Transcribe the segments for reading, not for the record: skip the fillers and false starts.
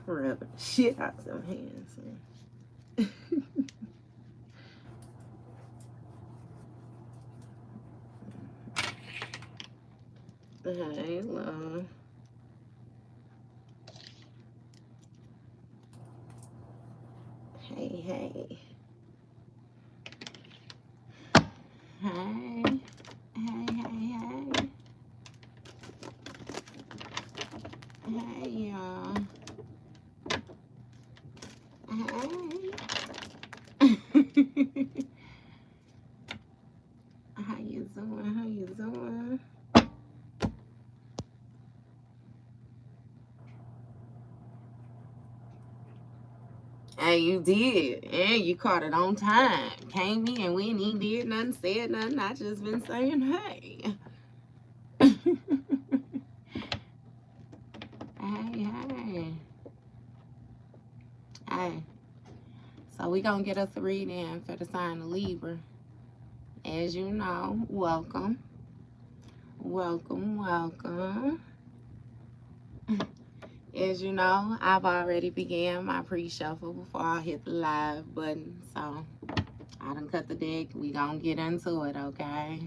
Rub the shit out some hands, man. Hey, love. Hey, hey. Hey. Hey, hey, hey. Hey, y'all. Hey. How you doing? How you doing? Hey, you did. And you caught it on time. Came in, we ain't even did nothing, said nothing. I just been saying, hey. Hey, hey. Hey. So we gonna get us a reading for the sign of Libra. As you know, welcome. Welcome, welcome. As you know, I've already began my pre-shuffle before I hit the live button. So I done cut the deck. We gonna get into it, okay?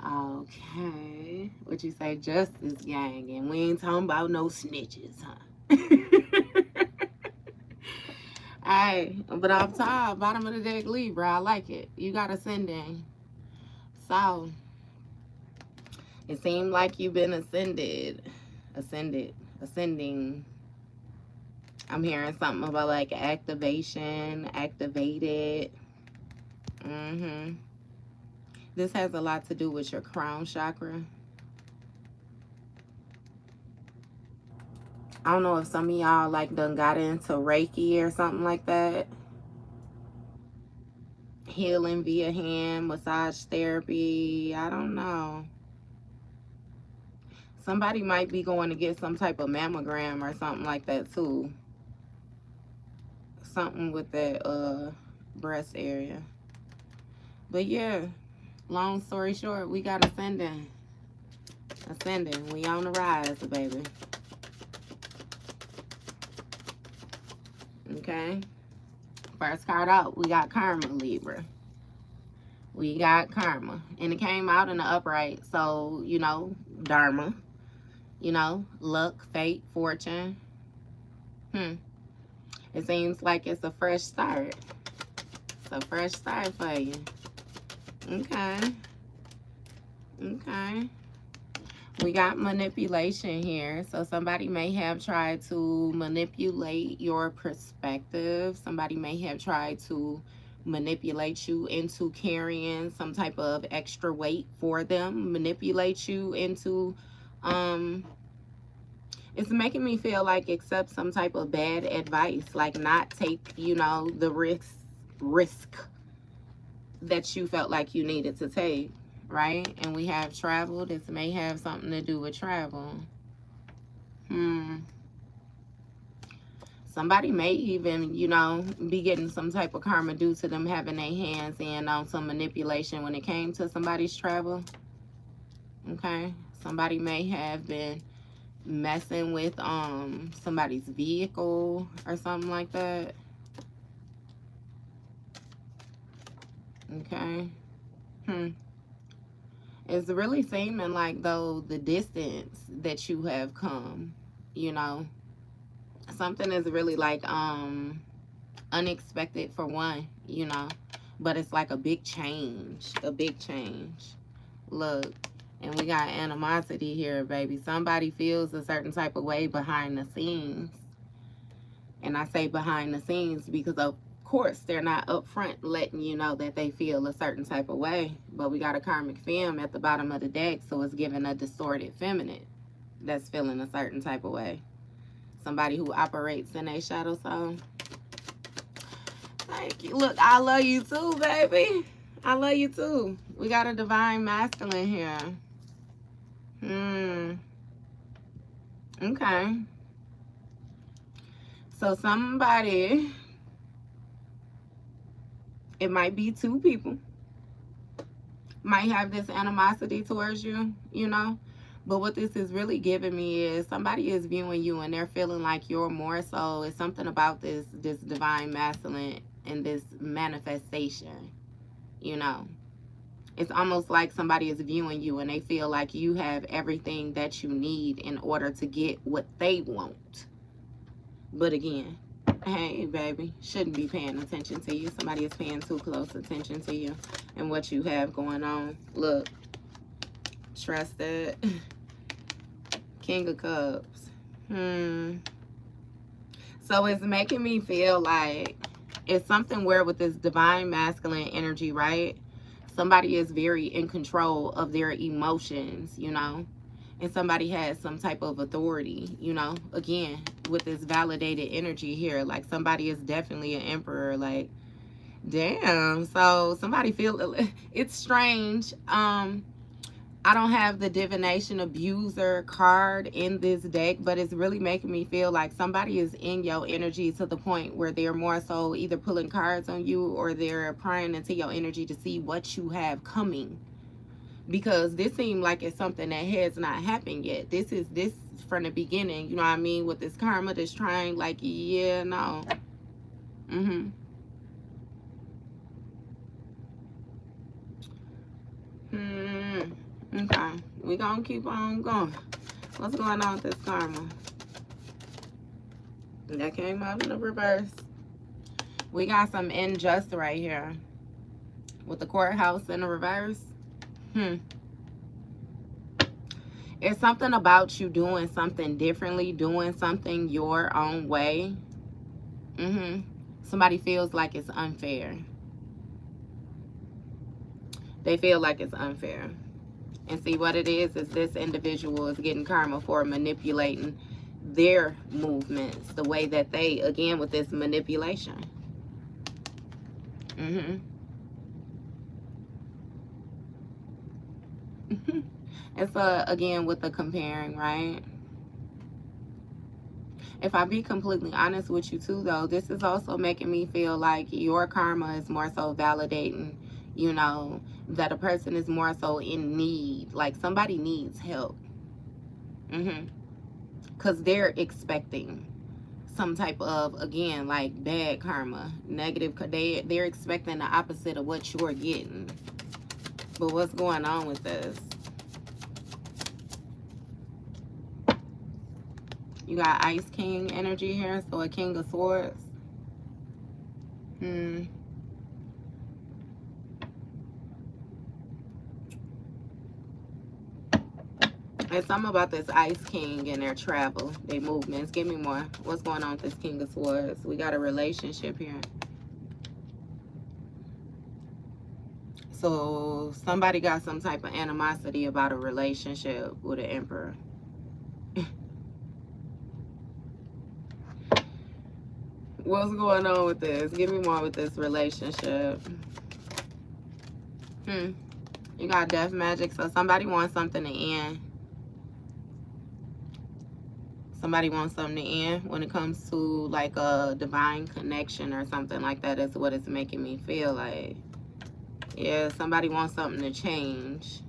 Okay. What you say, Justice Gang? And we ain't talking about no snitches, huh? Alright, but off top, bottom of the deck, Libra, I like it. You got ascending. So it seemed like you've been ascending. I'm hearing something about like activation, activated. This has a lot to do with your crown chakra. I don't know if some of y'all like done got into Reiki or something like that. Healing via hand, massage therapy, I don't know. Somebody might be going to get some type of mammogram or something like that too. Something with that breast area. But yeah, long story short, we got ascending. We on the rise, baby. Okay. First card out, we got karma, Libra. We got karma. And it came out in the upright. So, you know, dharma. You know, luck, fate, fortune. It seems like it's a fresh start. It's a fresh start for you. Okay. Okay. We got manipulation here. So somebody may have tried to manipulate your perspective. Somebody may have tried to manipulate you into carrying some type of extra weight for them. Manipulate you into, it's making me feel like accept some type of bad advice. Like not take, you know, the risk that you felt like you needed to take. Right? And we have travel. This may have something to do with travel. Somebody may even, you know, be getting some type of karma due to them having their hands in on some manipulation when it came to somebody's travel. Okay? Somebody may have been messing with somebody's vehicle or something like that. Okay? It's really seeming like, though, the distance that you have come, you know, something is really like unexpected for one, you know, but it's like a big change. Look, and we got animosity here, baby. Somebody feels a certain type of way behind the scenes. And I say behind the scenes because of course they're not upfront letting you know that they feel a certain type of way. But we got a karmic femme at the bottom of the deck, so it's giving a distorted feminine that's feeling a certain type of way. Somebody who operates in a shadow zone. Thank you. Look, I love you too, baby. I love you too. We got a divine masculine here. Okay. So somebody, it might be two people, might have this animosity towards you, you know, But what this is really giving me is somebody is viewing you and they're feeling like you're more so. It's something about this divine masculine and this manifestation, you know. It's almost like somebody is viewing you and they feel like you have everything that you need in order to get what they want. But again, hey, baby, shouldn't be paying attention to you. Somebody is paying too close attention to you and what you have going on. Look, trust it. King of Cups. So it's making me feel like it's something where with this divine masculine energy, right? Somebody is very in control of their emotions, you know, and somebody has some type of authority, you know, again, with this validated energy here, like somebody is definitely an emperor, like, damn. So somebody feel, it's strange. I don't have the divination abuser card in this deck, but it's really making me feel like somebody is in your energy to the point where they're more so either pulling cards on you or they're prying into your energy to see what you have coming. Because this seems like it's something that has not happened yet. This is this from the beginning, you know what I mean? With this karma that's trying, like, yeah, no. Okay, we gonna keep on going. What's going on with this karma? That came out in the reverse. We got some unjust right here with the courthouse in the reverse. It's something about you doing something differently, doing something your own way. Somebody feels like it's unfair. They feel like it's unfair. And see what it is this individual is getting karma for manipulating their movements, the way that they, again, with this manipulation. It's again with the comparing, right? If I be completely honest with you too, though, this is also making me feel like your karma is more so validating, you know, that a person is more so in need, like somebody needs help. Because they're expecting some type of, again, like bad karma, negative. They're expecting the opposite of what you're getting. But what's going on with this? You got Ice King energy here, so a King of Swords. It's something about this Ice King and their travel, their movements. Give me more. What's going on with this King of Swords? We got a relationship here. So somebody got some type of animosity about a relationship with an Emperor. What's going on with this? Give me more with this relationship. You got death magic, so somebody wants something to end. Somebody wants something to end when it comes to like a divine connection or something like that. Is what it's making me feel like. Yeah, somebody wants something to change.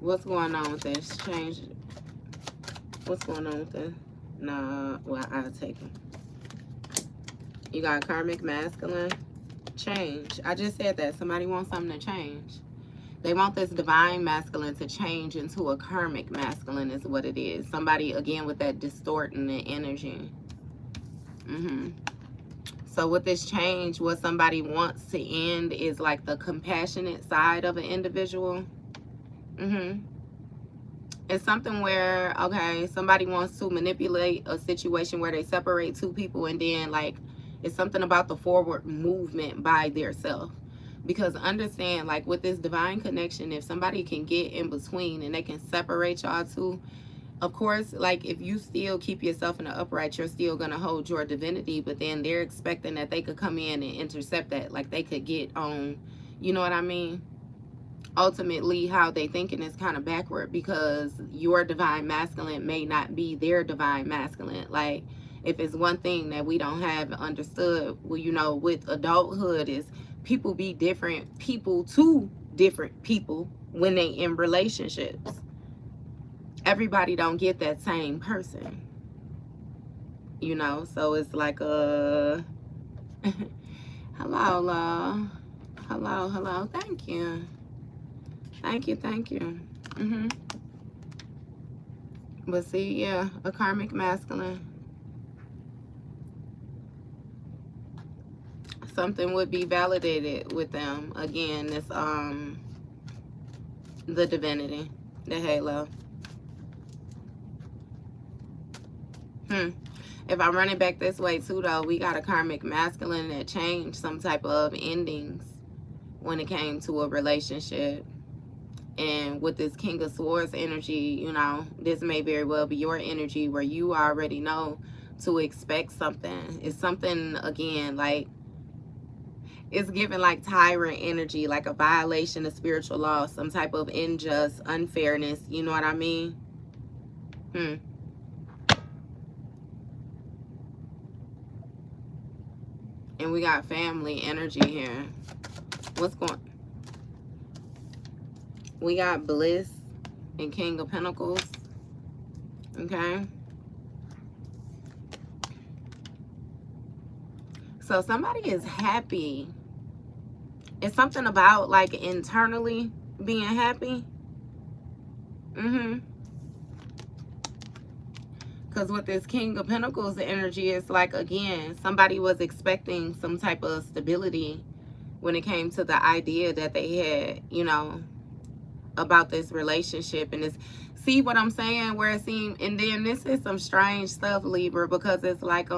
What's going on with this? Change. What's going on with this? Nah, well, I'll take it. You got Kamic Masculine. Change. I just said that. Somebody wants something to change. They want this divine masculine to change into a karmic masculine is what it is. Somebody, again, with that distorting the energy. So with this change, what somebody wants to end is like the compassionate side of an individual. It's something where, okay, somebody wants to manipulate a situation where they separate two people, and then like it's something about the forward movement by their self. Because understand, like with this divine connection, if somebody can get in between and they can separate y'all two, of course, like if you still keep yourself in the upright, you're still going to hold your divinity, but then they're expecting that they could come in and intercept that, like they could get on, you know what I mean? Ultimately, how they thinking is kind of backward, because your divine masculine may not be their divine masculine. Like If it's one thing that we don't have understood, well, you know, with adulthood is people be different people to different people when they in relationships. Everybody don't get that same person, you know. So it's like a hello, love. Hello, hello. Thank you. Thank you, thank you. But see, yeah, a karmic masculine. Something would be validated with them. Again, it's the divinity, the halo. If I run it back this way too, though, we got a karmic masculine that changed some type of endings when it came to a relationship. And with this King of Swords energy, you know, this may very well be your energy where you already know to expect something. It's something, again, like, it's giving like tyrant energy, like a violation of spiritual law, some type of unjust unfairness. You know what I mean? And we got family energy here. What's going? We got bliss and King of Pentacles. Okay. So somebody is happy. It's something about like internally being happy. Because with this King of Pentacles energy, it's like, again, somebody was expecting some type of stability when it came to the idea that they had, you know, about this relationship. And it's, see what I'm saying, where it seemed, and then this is some strange stuff, Libra, because it's like,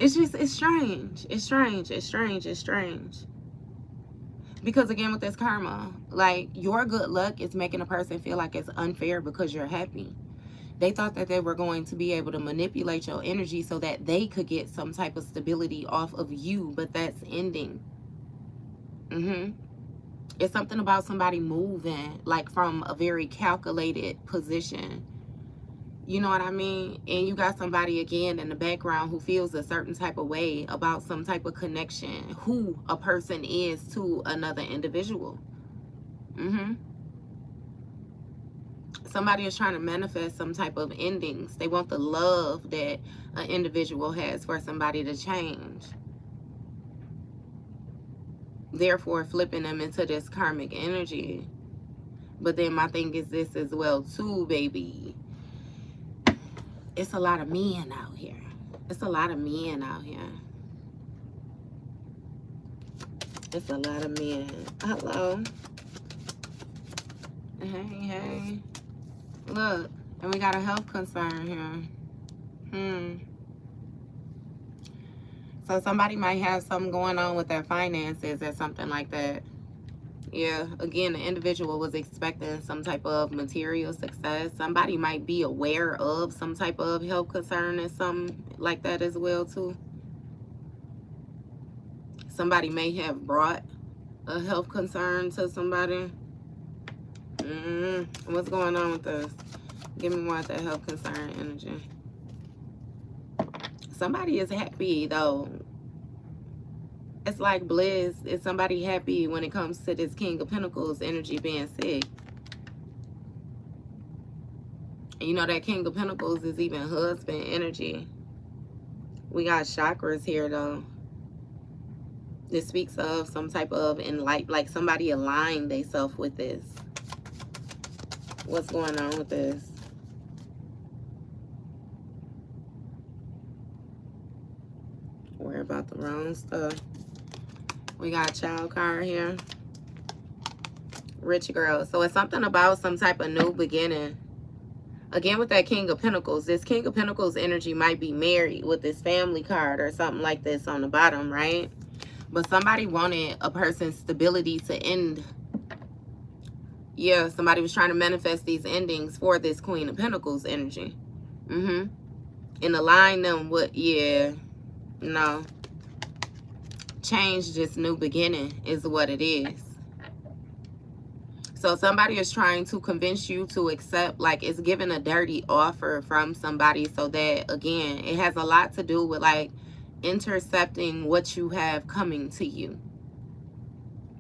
it's just, it's strange. It's strange. It's strange. It's strange. Because again, with this karma, like, your good luck is making a person feel like it's unfair because you're happy. They thought that they were going to be able to manipulate your energy so that they could get some type of stability off of you, but that's ending. It's something about somebody moving, like, from a very calculated position. You know what I mean? And you got somebody, again, in the background who feels a certain type of way about some type of connection, who a person is to another individual. Somebody is trying to manifest some type of endings. They want the love that an individual has for somebody to change. Therefore, flipping them into this karmic energy. But then my thing is this as well, too, baby. It's a lot of men out here. It's a lot of men out here. It's a lot of men. Hello. Hey. Look, and we got a health concern here. So somebody might have something going on with their finances or something like that. Yeah, again, the individual was expecting some type of material success. Somebody might be aware of some type of health concern or something like that as well, too. Somebody may have brought a health concern to somebody. What's going on with this? Give me more of that health concern energy. Somebody is happy, though. It's like bliss. Is somebody happy when it comes to this King of Pentacles energy being sick? And you know that King of Pentacles is even husband energy. We got chakras here, though. This speaks of some type of enlightenment, like somebody aligned themselves with this. What's going on with this? Worry about the wrong stuff. We got a child card here. Rich girl. So it's something about some type of new beginning. Again, with that King of Pentacles, this King of Pentacles energy might be married with this family card or something like this on the bottom, right? But somebody wanted a person's stability to end. Yeah, somebody was trying to manifest these endings for this Queen of Pentacles energy. And align them with, yeah, no. Change, this new beginning is what it is. So somebody is trying to convince you to accept, like it's giving a dirty offer from somebody. So that, again, it has a lot to do with like intercepting what you have coming to you.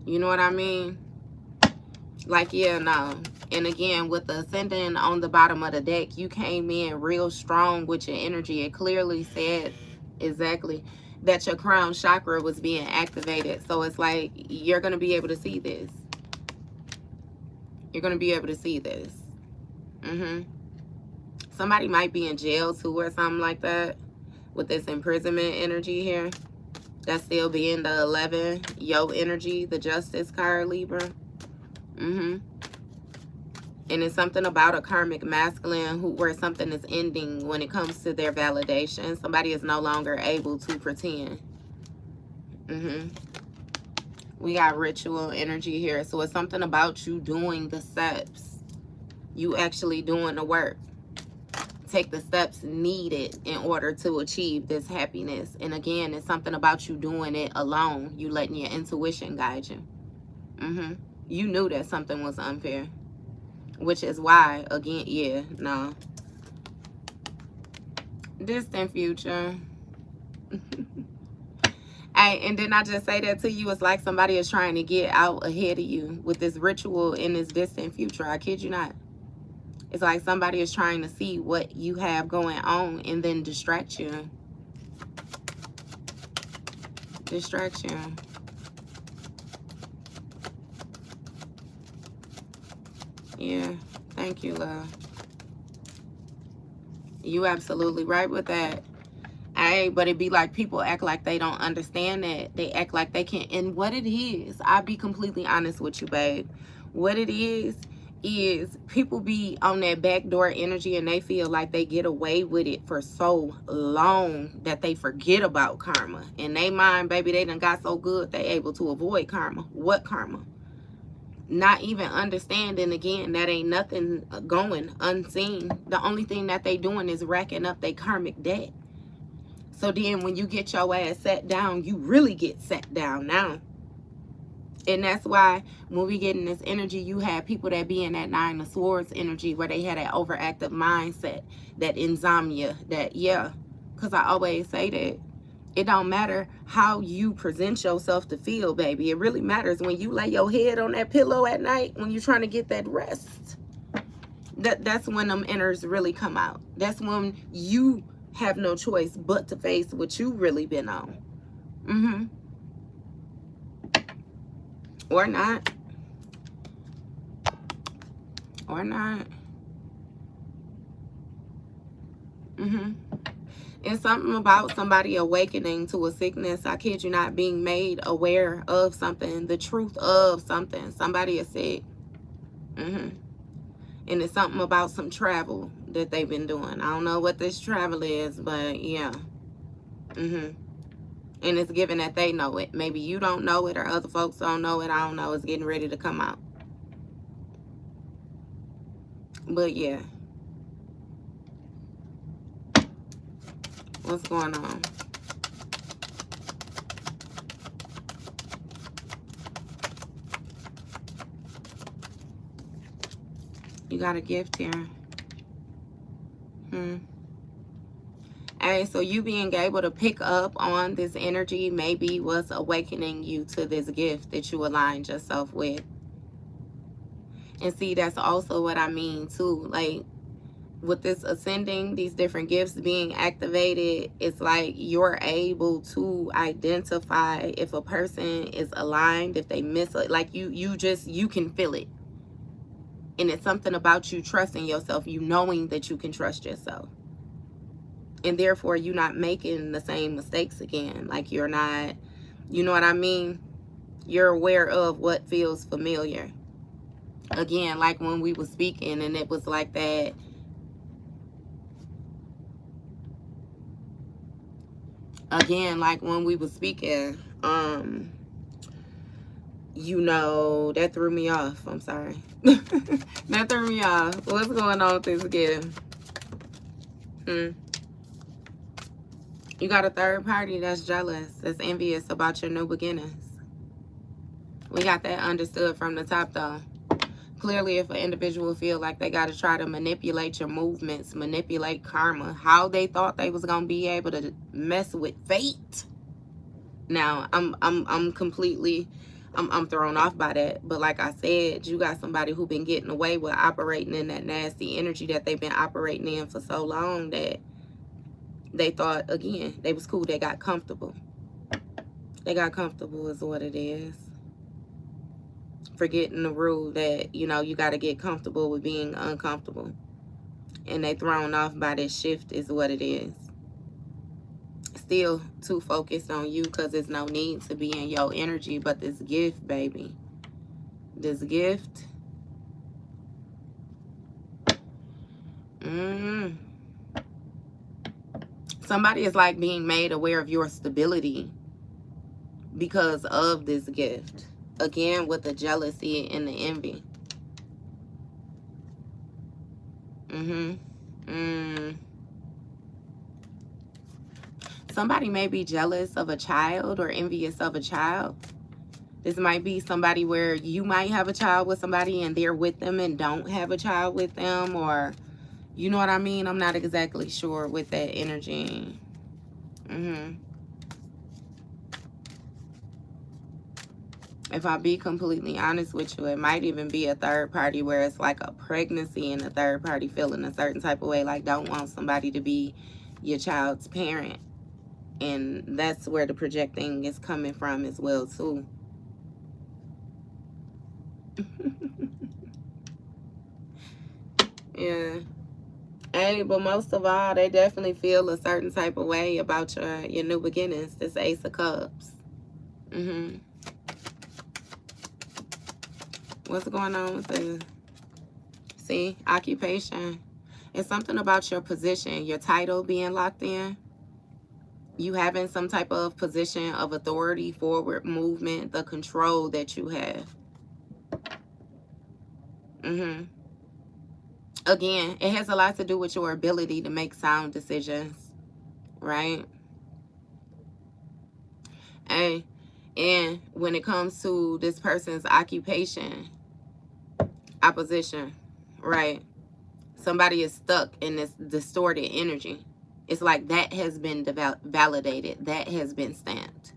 You know what I mean? Like, yeah, no. And again, with the ascendant on the bottom of the deck, you came in real strong with your energy. It clearly said exactly that your crown chakra was being activated. So it's like you're going to be able to see this. You're going to be able to see this. Somebody might be in jail too or something like that with this imprisonment energy here. That's still being the 11, yo energy, the justice card, Libra. And it's something about a karmic masculine where something is ending when it comes to their validation. Somebody is no longer able to pretend. We got ritual energy here. So it's something about you doing the steps. You actually doing the work. Take the steps needed in order to achieve this happiness. And again, it's something about you doing it alone. You letting your intuition guide you. You knew that something was unfair. Which is why, again, yeah, no. Distant future. Hey, and didn't I just say that to you? It's like somebody is trying to get out ahead of you with this ritual in this distant future. I kid you not. It's like somebody is trying to see what you have going on and then distract you. Distract you. Yeah, thank you, love. You absolutely right with that. Hey, but it be like people act like they don't understand that. They act like they can't. And what it is, I'll be completely honest with you, babe. What it is people be on that backdoor energy and they feel like they get away with it for so long that they forget about karma. In their mind, baby, they done got so good they able to avoid karma. What karma? Not even understanding, again, that ain't nothing going unseen. The only thing that they doing is racking up their karmic debt. So then when you get your ass sat down, you really get sat down now. And that's why when we get in this energy, you have people that be in that 9 of Swords energy where they had that overactive mindset, that insomnia, that, yeah. Because I always say that it don't matter how you present yourself to feel, baby. It really matters when you lay your head on that pillow at night, when you're trying to get that rest. That's when them inners really come out. That's when you have no choice but to face what you really been on. Or not. Or not. It's something about somebody awakening to a sickness. I kid you not, being made aware of something, the truth of something. Somebody is sick. And it's something about some travel that they've been doing. I don't know what this travel is, but yeah. And it's given that they know it. Maybe you don't know it or other folks don't know it. I don't know. It's getting ready to come out. But yeah. What's going on? You got a gift here. Hey, so you being able to pick up on this energy maybe was awakening you to this gift that you aligned yourself with. And see, that's also what I mean too. Like, with this ascending, these different gifts being activated, it's like you're able to identify if a person is aligned, if they miss it. Like you can feel it. And it's something about you trusting yourself, you knowing that you can trust yourself. And therefore, you're not making the same mistakes again. Like you're not, you know what I mean? You're aware of what feels familiar. Again, like when we were speaking and it was like that. Again, like when we were speaking, you know, that threw me off. I'm sorry. That threw me off. What's going on with this again? You got a third party that's jealous, that's envious about your new beginnings. We got that understood from the top, though. Clearly, if an individual feel like they got to try to manipulate your movements, manipulate karma, how they thought they was going to be able to mess with fate. Now, I'm completely, I'm thrown off by that. But like I said, you got somebody who been getting away with operating in that nasty energy that they've been operating in for so long that they thought, again, they was cool. They got comfortable. They got comfortable is what it is. Forgetting the rule that, you know, you got to get comfortable with being uncomfortable. And they thrown off by this shift is what it is. Still too focused on you because there's no need to be in your energy. But this gift, baby, this gift, somebody is like being made aware of your stability because of this gift. Again, with the jealousy and the envy. Somebody may be jealous of a child or envious of a child. This might be somebody where you might have a child with somebody and they're with them and don't have a child with them, or you know what I mean? I'm not exactly sure with that energy. If I be completely honest with you, it might even be a third party where it's like a pregnancy and a third party feeling a certain type of way, like don't want somebody to be your child's parent. And that's where the projecting is coming from as well, too. Yeah. Hey, but most of all, they definitely feel a certain type of way about your new beginnings. This Ace of Cups. What's going on with this? See, occupation. It's something about your position, your title being locked in. You having some type of position of authority, forward movement, the control that you have. Again, it has a lot to do with your ability to make sound decisions, right? And when it comes to this person's occupation, opposition, right? Somebody is stuck in this distorted energy. It's like that has been validated. That has been stamped.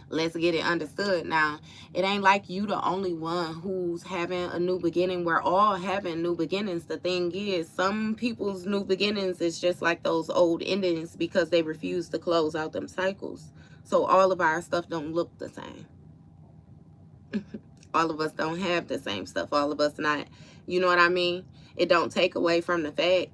Let's get it understood. Now, it ain't like you the only one who's having a new beginning. We're all having new beginnings. The thing is, some people's new beginnings is just like those old endings because they refuse to close out them cycles. So all of our stuff don't look the same. All of us don't have the same stuff. All of us not, you know what I mean? It don't take away from the fact.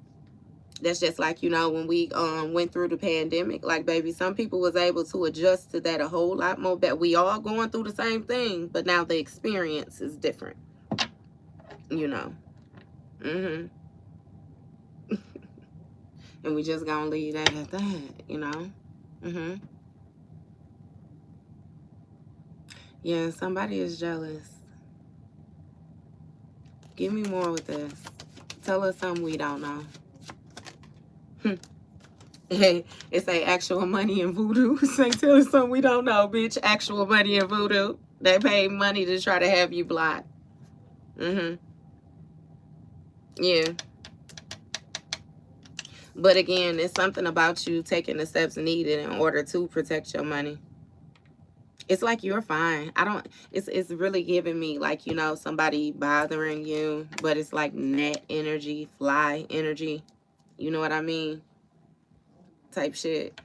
That's just like, you know, when we went through the pandemic, like, baby, some people was able to adjust to that a whole lot more. But we all going through the same thing, but now the experience is different, you know. And we just gonna leave that at that, you know. Yeah, somebody is jealous. Give me more with this. Tell us something we don't know. Hey, it's a actual money in voodoo. Say, tell us something we don't know, bitch. Actual money in voodoo. They pay money to try to have you blocked. Yeah. But again, it's something about you taking the steps needed in order to protect your money. It's like you're fine. It's really giving me like, you know, somebody bothering you, but it's like net energy, fly energy. You know what I mean? Type shit.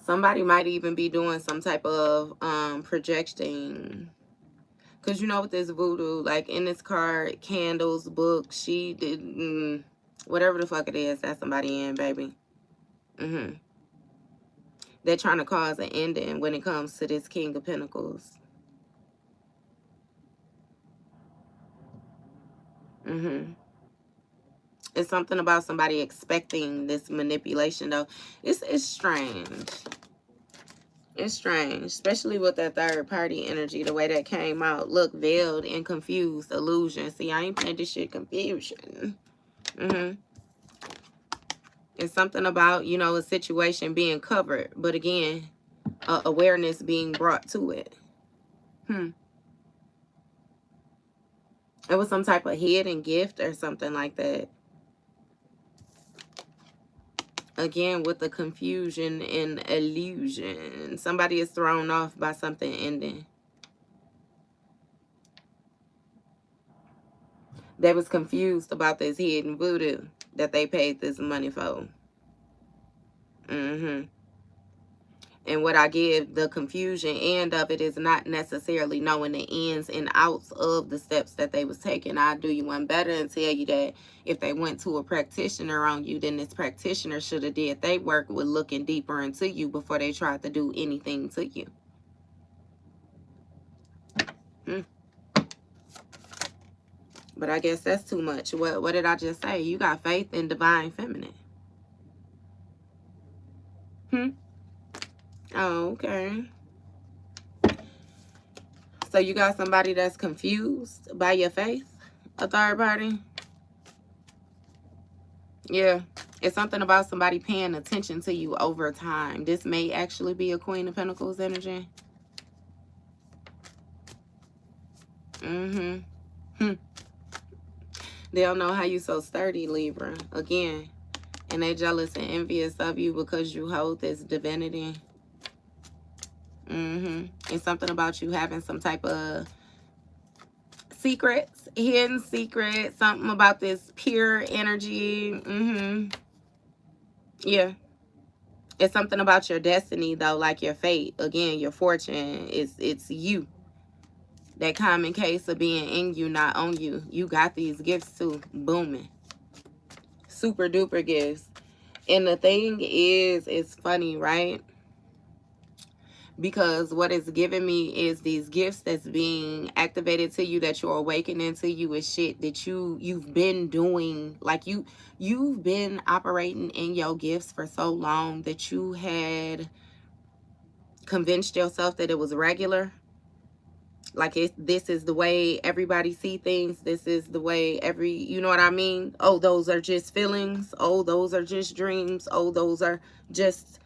Somebody might even be doing some type of projecting. Because you know with this voodoo, like in this card, candles, books, she did, whatever the fuck it is, that's somebody in, baby. They're trying to cause an ending when it comes to this King of Pentacles. It's something about somebody expecting this manipulation, though. It's strange. It's strange, especially with that third party energy, the way that came out. Look, veiled and confused, illusion. See, I ain't playing this shit confusion. It's something about, you know, a situation being covered, but again, awareness being brought to it. It was some type of hidden gift or something like that. Again, with the confusion and illusion. Somebody is thrown off by something ending. They was confused about this hidden voodoo that they paid this money for. And what I give, the confusion end of it is not necessarily knowing the ins and outs of the steps that they was taking. I'll do you one better and tell you that if they went to a practitioner on you, then this practitioner should have did they work with looking deeper into you before they tried to do anything to you. But I guess that's too much. What did I just say? You got faith in divine feminine. Oh, okay. So you got somebody that's confused by your faith? A third party? Yeah. It's something about somebody paying attention to you over time. This may actually be a Queen of Pentacles energy. They don't know how you so sturdy, Libra. Again. And they jealous and envious of you because you hold this divinity. It's something about you having some type of secrets, hidden secrets, something about this pure energy. Yeah. It's something about your destiny, though, like your fate. Again, your fortune. It's you. That common case of being in you, not on you. You got these gifts, too. Booming. Super duper gifts. And the thing is, it's funny, right? Because what it's giving me is these gifts that's being activated to you, that you're awakening to you, is shit that you've been doing. Like you've been operating in your gifts for so long that you had convinced yourself that it was regular. Like this is the way everybody see things. This is the way you know what I mean? Oh, those are just feelings. Oh, those are just dreams. Oh, those are just,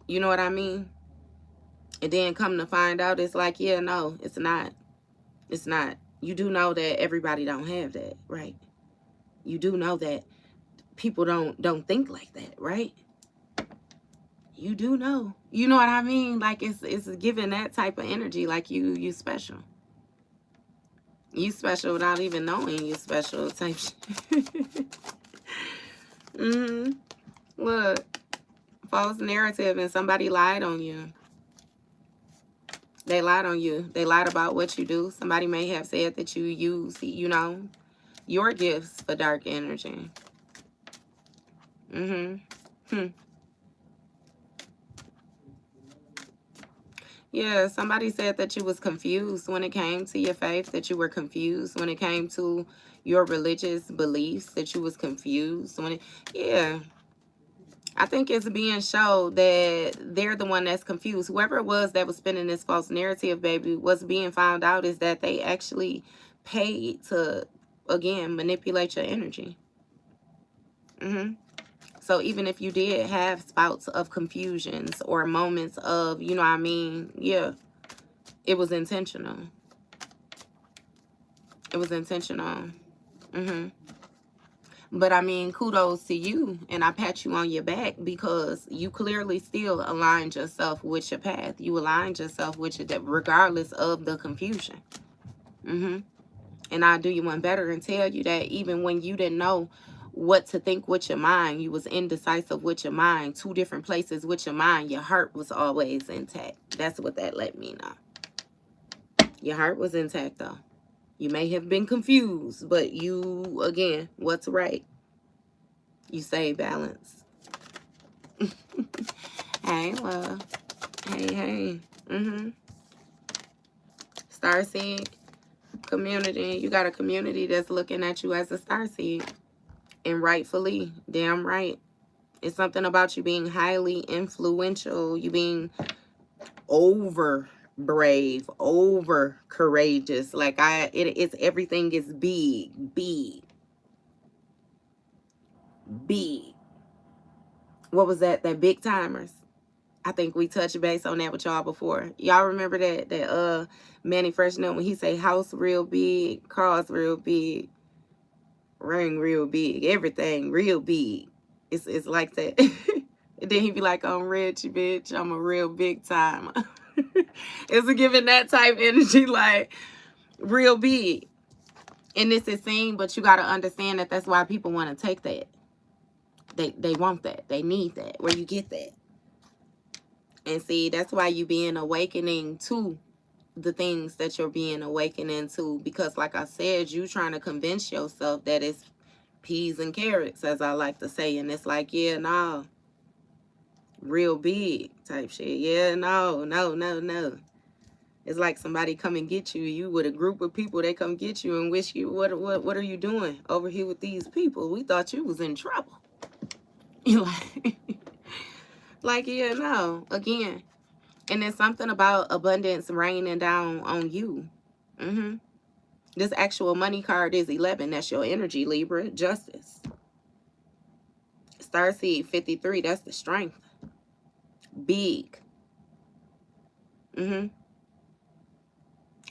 you know what I mean? And then come to find out, it's like, yeah, no, it's not. It's not. You do know that everybody don't have that, right? You do know that people don't think like that, right? You do know. You know what I mean? Like it's giving that type of energy, like you special. You special without even knowing you special type shit. Look, false narrative, and somebody lied on you. They lied on you. They lied about what you do. Somebody may have said that you use, you know, your gifts for dark energy. Yeah, somebody said that you was confused when it came to your faith, that you were confused when it came to your religious beliefs, that you was confused when it, yeah. I think it's being showed that they're the one that's confused. Whoever it was that was spinning this false narrative, baby, what's being found out is that they actually paid to, again, manipulate your energy. So even if you did have spouts of confusions or moments of, you know what I mean, yeah, it was intentional. It was intentional. But I mean, kudos to you, and I pat you on your back because you clearly still aligned yourself with your path. You aligned yourself with your, regardless of the confusion. And I'll do you one better and tell you that even when you didn't know what to think with your mind, you was indecisive with your mind, two different places with your mind, your heart was always intact. That's what that let me know. Your heart was intact, though. You may have been confused, but you, again, what's right? You say balance. Hey, love. Hey. Starseed community. You got a community that's looking at you as a starseed. And rightfully, damn right. It's something about you being highly influential. You being over brave, over courageous. Like it's everything is big. what was that? That big timers. I think we touched base on that with y'all before. Y'all remember that Manny Fresh Note when he say house real big, cars real big, ring real big, everything real big. It's like that. And then he be like, I'm rich, bitch. I'm a real big time. It's a giving that type energy, like real big. And this is seen, but you got to understand that that's why people want to take that. They want that. They need that. Where you get that. And see, that's why you being awakening to the things that you're being awakening to. Because like I said, you trying to convince yourself that it's peas and carrots, as I like to say. And it's like, yeah, no. Real big type shit. Yeah, no. It's like somebody come and get you. You with a group of people, they come get you and wish you, what are you doing over here with these people? We thought you was in trouble. You like, yeah, no. Again. And there's something about abundance raining down on you. This actual money card is 11. That's your energy, Libra. Justice. Starseed 53. That's the strength. Big.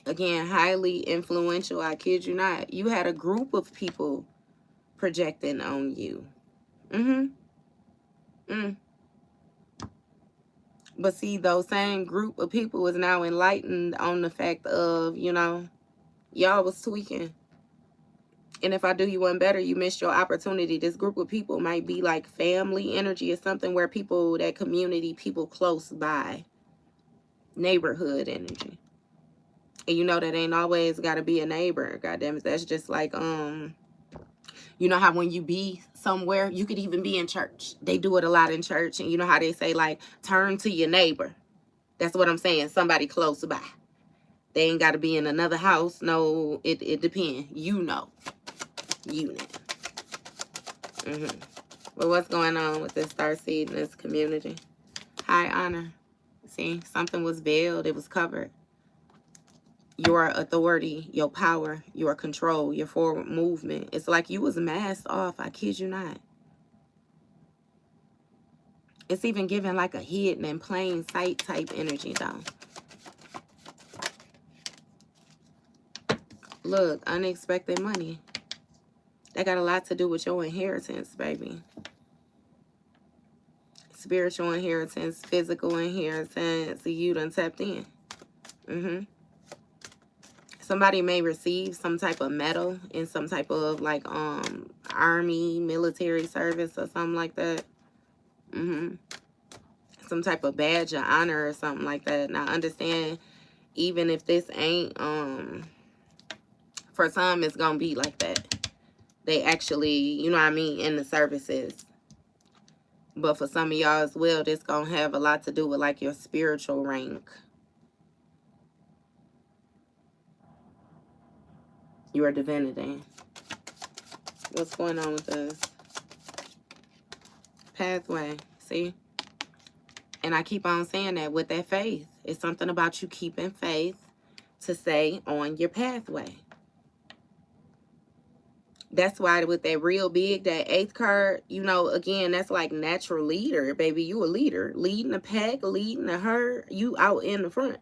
Again, highly influential. I kid you not. You had a group of people projecting on you. But see, those same group of people is now enlightened on the fact of, you know, y'all was tweaking. And if I do you one better, you missed your opportunity. This group of people might be like family energy or something, where people, that community, people close by. Neighborhood energy. And you know that ain't always got to be a neighbor. Goddamn it. That's just like, you know how when you be somewhere, you could even be in church. They do it a lot in church. And you know how they say, like, turn to your neighbor. That's what I'm saying. Somebody close by. They ain't got to be in another house. No, it depends. You know. Well, what's going on with this starseed in this community? High honor. See, something was veiled. It was covered. Your authority, your power, your control, your forward movement. It's like you was masked off. I kid you not. It's even giving like a hidden and plain sight type energy, though. Look, unexpected money. That got a lot to do with your inheritance, baby. Spiritual inheritance, physical inheritance. You done tapped in. Somebody may receive some type of medal in some type of like army, military service or something like that. Some type of badge of honor or something like that. Now understand, even if this ain't for some, it's gonna be like that. They actually, you know what I mean, in the services. But for some of y'all as well, this gonna have a lot to do with like your spiritual rank. Your divinity. What's going on with this? Pathway. See? And I keep on saying that with that faith. It's something about you keeping faith to stay on your pathway. That's why with that real big, that 8th card, you know, again, that's like natural leader, baby. You a leader. Leading the pack, leading the herd. You out in the front.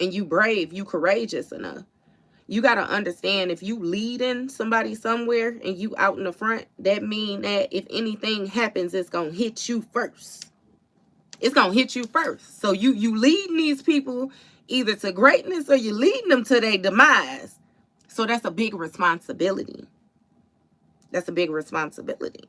And you brave. You courageous enough. You got to understand, if you leading somebody somewhere and you out in the front, that mean that if anything happens, it's going to hit you first. It's going to hit you first. So you leading these people either to greatness or you leading them to their demise. So that's a big responsibility. That's a big responsibility.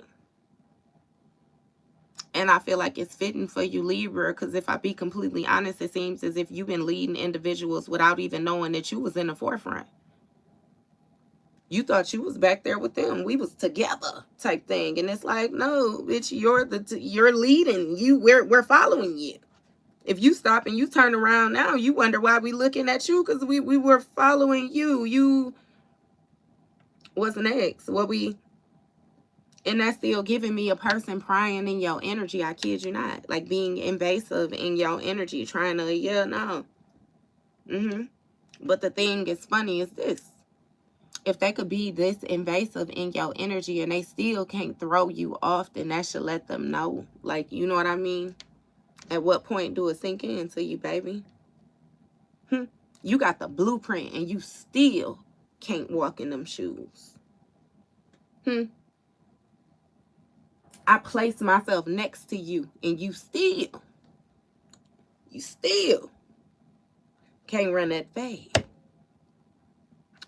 And I feel like it's fitting for you, Libra, because if I be completely honest, it seems as if you've been leading individuals without even knowing that you was in the forefront. You thought you was back there with them. We was together type thing. And it's like, no, bitch, you're leading. We're following you. If you stop and you turn around now, you wonder why we looking at you, because we were following you. You was next. And that's still giving me a person prying in your energy. I kid you not. Like being invasive in your energy. Trying to, yeah, no. But the thing is funny is this. If they could be this invasive in your energy and they still can't throw you off, then that should let them know. Like, you know what I mean? At what point do it sink into you, baby? You got the blueprint and you still can't walk in them shoes. I place myself next to you and you still can't run that fade.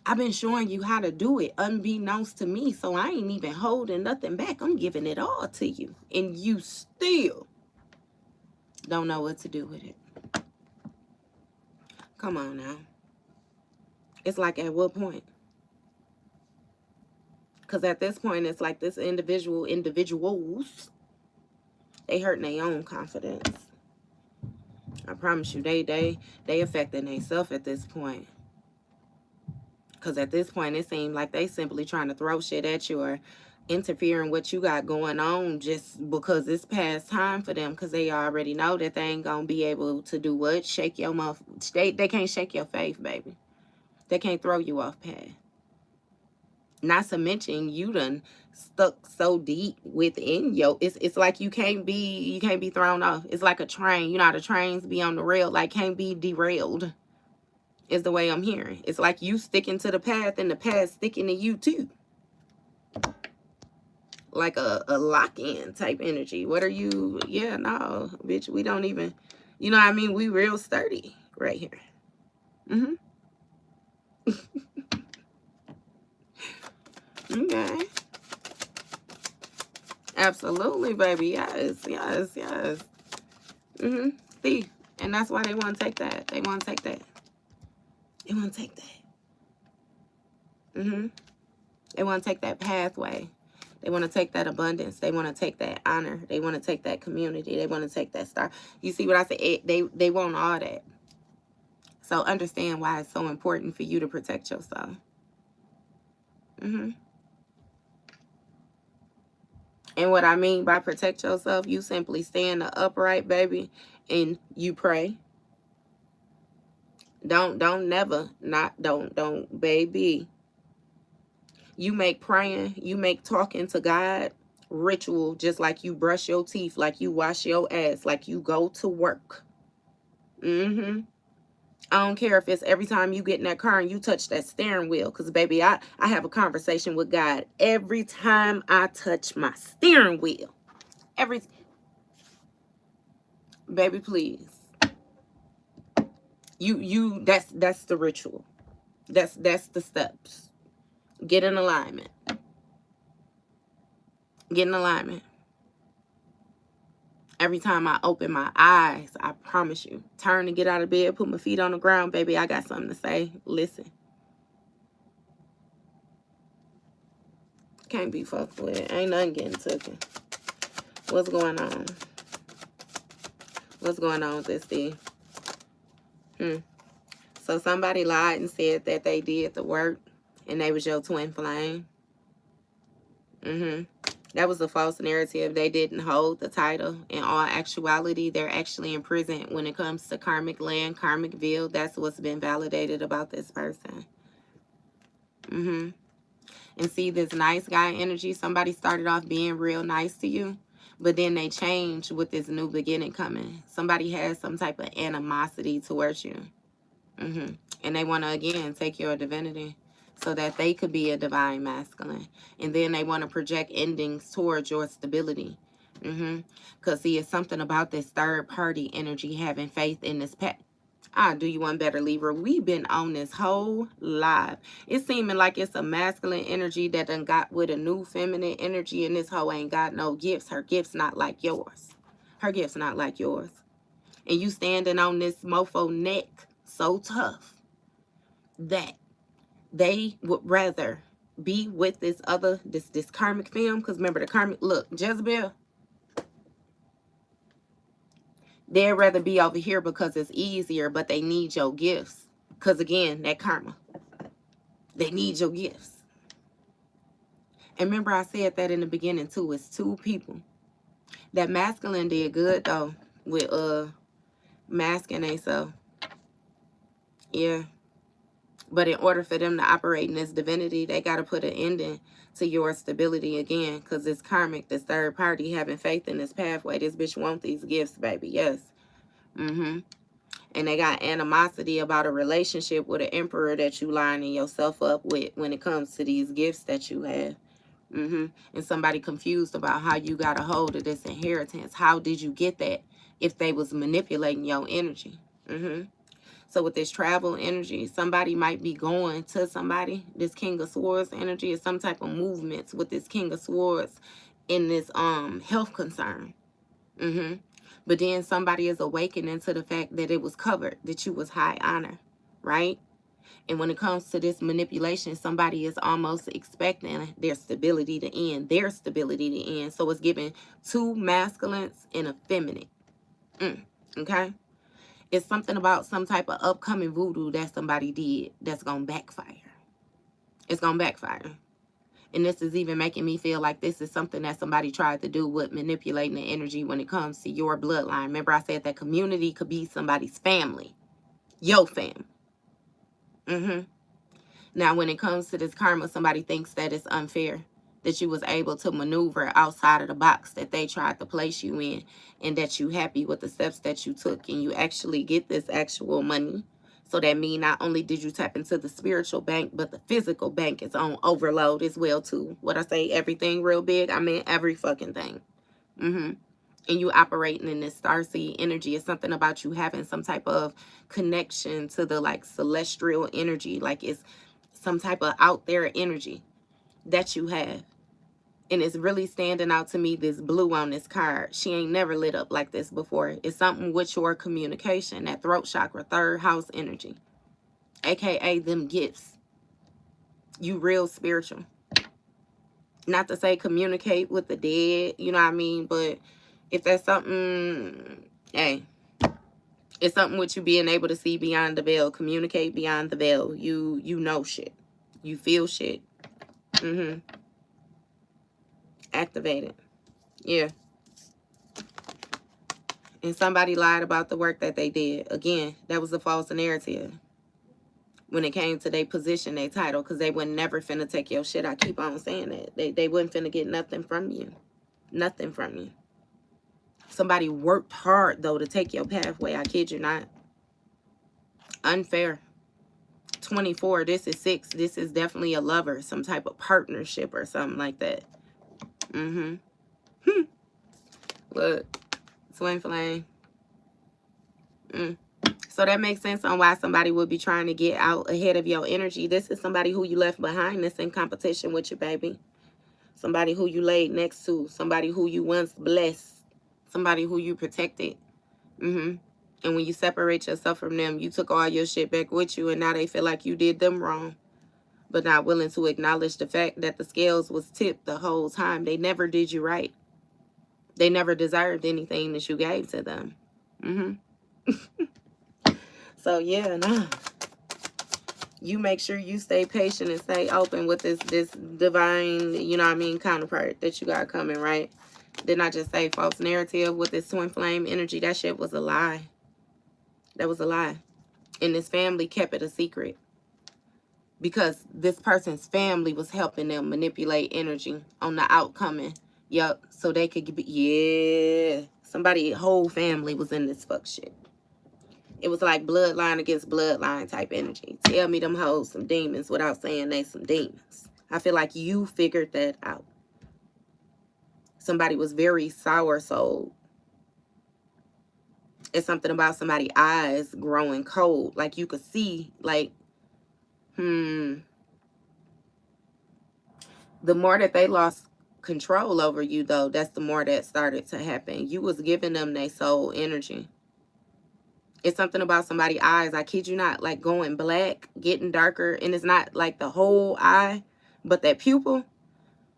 I've been showing you how to do it unbeknownst to me, so I ain't even holding nothing back. I'm giving it all to you, and you still don't know what to do with it. Come on now. It's like, at what point? Because at this point, it's like this individuals, they hurting their own confidence. I promise you, they affecting themselves at this point. Because at this point, it seems like they simply trying to throw shit at you or interfering what you got going on just because it's past time for them, because they already know that they ain't going to be able to do what? Shake your mouth. They can't shake your faith, baby. They can't throw you off path. Not to mention, you done stuck so deep within your, it's like you can't be thrown off. It's like a train. You know how the trains be on the rail, like can't be derailed, is the way I'm hearing. It's like you sticking to the path and the path sticking to you too. Like a lock-in type energy. What are you? Yeah, no, bitch, we don't even, you know what I mean? We real sturdy right here. Okay. Absolutely, baby. Yes. See, and that's why they want to take that. They want to take that. They want to take that. They want to take that pathway. They want to take that abundance. They want to take that honor. They want to take that community. They want to take that star. You see what I said? They want all that. So understand why it's so important for you to protect yourself. And what I mean by protect yourself, you simply stand upright, baby, and you pray. Don't baby. You make praying, you make talking to God ritual, just like you brush your teeth, like you wash your ass, like you go to work. I don't care if it's every time you get in that car and you touch that steering wheel, because baby, I have a conversation with God every time I touch my steering wheel. Baby, please. That's the ritual. That's the steps. Get in alignment. Get in alignment. Every time I open my eyes, I promise you, turn and get out of bed, put my feet on the ground, baby, I got something to say. Listen. Can't be fucked with. Ain't nothing getting taken. What's going on? What's going on with this thing? So somebody lied and said that they did the work and they was your twin flame. That was a false narrative. They didn't hold the title. In all actuality, they're actually in prison when it comes to karmic land, karmic veil. That's what's been validated about this person. And see, this nice guy energy, somebody started off being real nice to you, but then they changed with this new beginning coming. Somebody has some type of animosity towards you. And they want to, again, take your divinity so that they could be a divine masculine. And then they want to project endings towards your stability. Because, see, it's something about this third party energy having faith in this pet. Do you want better, Libra? We've been on this whole live. It's seeming like it's a masculine energy that done got with a new feminine energy, and this hoe ain't got no gifts. Her gifts not like yours. Her gifts not like yours. And you standing on this mofo neck so tough that they would rather be with this other, this karmic film. Because remember, the karmic, look, Jezebel, they'd rather be over here because it's easier, but they need your gifts. Because again, that karma, they need your gifts. And remember, I said that in the beginning too. It's two people. That masculine did good though with masking themselves. Yeah. But in order for them to operate in this divinity, they got to put an ending to your stability again, because it's karmic, this third party having faith in this pathway. This bitch want these gifts, baby. Yes. And they got animosity about a relationship with an emperor that you lining yourself up with when it comes to these gifts that you have. And somebody confused about how you got a hold of this inheritance. How did you get that if they was manipulating your energy? So with this travel energy, somebody might be going to somebody. This King of Swords energy is some type of movements with this King of Swords in this health concern. But then somebody is awakening to the fact that it was covered, that you was high honor, right? And when it comes to this manipulation, somebody is almost expecting their stability to end, So it's giving two masculines and a feminine. Okay? It's something about some type of upcoming voodoo that somebody did that's going to backfire. It's going to backfire. And this is even making me feel like this is something that somebody tried to do with manipulating the energy when it comes to your bloodline. Remember I said that community could be somebody's family. Your family. Now, when it comes to this karma, somebody thinks that it's unfair that you was able to maneuver outside of the box that they tried to place you in, and that you happy with the steps that you took, and you actually get this actual money. So that means not only did you tap into the spiritual bank, but the physical bank is on overload as well too. What I say, everything real big, I mean every fucking thing. And you operating in this starseed energy. Is something about you having some type of connection to the like celestial energy, like it's some type of out there energy that you have. And it's really standing out to me, this blue on this card. She ain't never lit up like this before. It's something with your communication, that throat chakra, third house energy, aka them gifts. You real spiritual. Not to say communicate with the dead, you know what I mean? But if that's something, hey, it's something with you being able to see beyond the veil, communicate beyond the veil. You know shit. You feel shit. Activated. Yeah. And somebody lied about the work that they did. Again, that was a false narrative. When it came to their position, their title, because they would never finna take your shit. I keep on saying that. They wouldn't finna get nothing from you. Nothing from you. Somebody worked hard, though, to take your pathway. I kid you not. Unfair. 24. This is 6. This is definitely a lover. Some type of partnership or something like that. Look. Twin flame. So that makes sense on why somebody would be trying to get out ahead of your energy. This is somebody who you left behind that's in competition with you, baby. Somebody who you laid next to. Somebody who you once blessed. Somebody who you protected. And when you separate yourself from them, you took all your shit back with you, and now they feel like you did them wrong. But not willing to acknowledge the fact that the scales was tipped the whole time. They never did you right. They never deserved anything that you gave to them. So yeah, nah. You make sure you stay patient and stay open with this divine, you know what I mean, counterpart that you got coming, right? Didn't I just say false narrative with this twin flame energy? That shit was a lie. That was a lie. And this family kept it a secret. Because this person's family was helping them manipulate energy on the outcoming. Yup. So they could be, yeah. Somebody, whole family was in this fuck shit. It was like bloodline against bloodline type energy. Tell me them hoes some demons without saying they some demons. I feel like you figured that out. Somebody was very sour-souled. It's something about somebody's eyes growing cold. Like you could see, like, the more that they lost control over you, though, that's the more that started to happen. You was giving them their soul energy. It's something about somebody's eyes, I kid you not, like going black, getting darker. And it's not like the whole eye, but that pupil.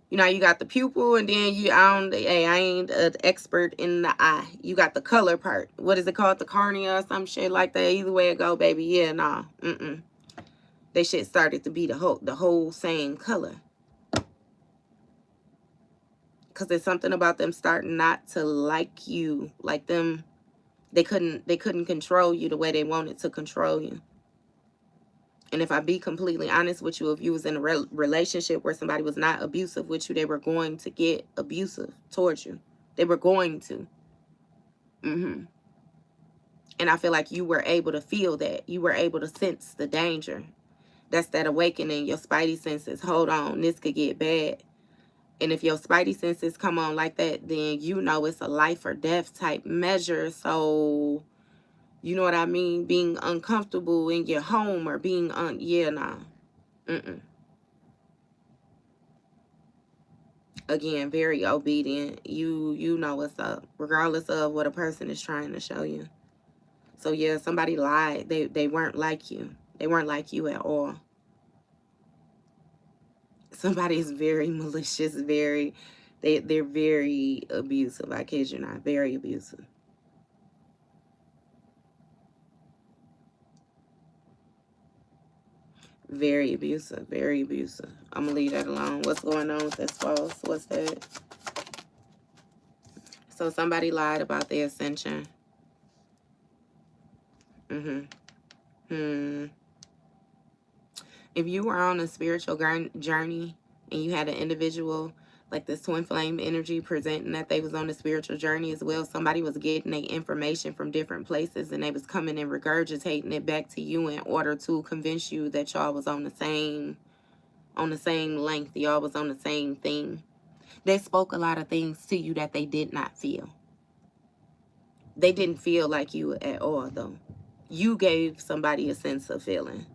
You know, you got the pupil, and then I ain't an expert in the eye. You got the color part. What is it called? The cornea or some shit like that. Either way it go, baby. Yeah, nah. They shit started to be the whole same color. Because there's something about them starting not to like you. Like them, they couldn't control you the way they wanted to control you. And if I be completely honest with you, if you was in a relationship where somebody was not abusive with you, they were going to get abusive towards you. They were going to. And I feel like you were able to feel that. You were able to sense the danger. That's that awakening. Your spidey senses. Hold on, this could get bad. And if your spidey senses come on like that, then you know it's a life or death type measure. So, you know what I mean? Being uncomfortable in your home or being yeah, nah. Again, very obedient. You know what's up, regardless of what a person is trying to show you. So yeah, somebody lied. They weren't like you. They weren't like you at all. Somebody is very malicious, they're very abusive. I kid you not, very abusive. Very abusive, very abusive. I'm gonna leave that alone. What's going on with this false? What's that? So somebody lied about the ascension. If you were on a spiritual journey and you had an individual like this twin flame energy presenting that they was on a spiritual journey as well, somebody was getting their information from different places and they was coming and regurgitating it back to you in order to convince you that y'all was on the same length, y'all was on the same thing. They spoke a lot of things to you that they did not feel. They didn't feel like you at all, though. You gave somebody a sense of feeling.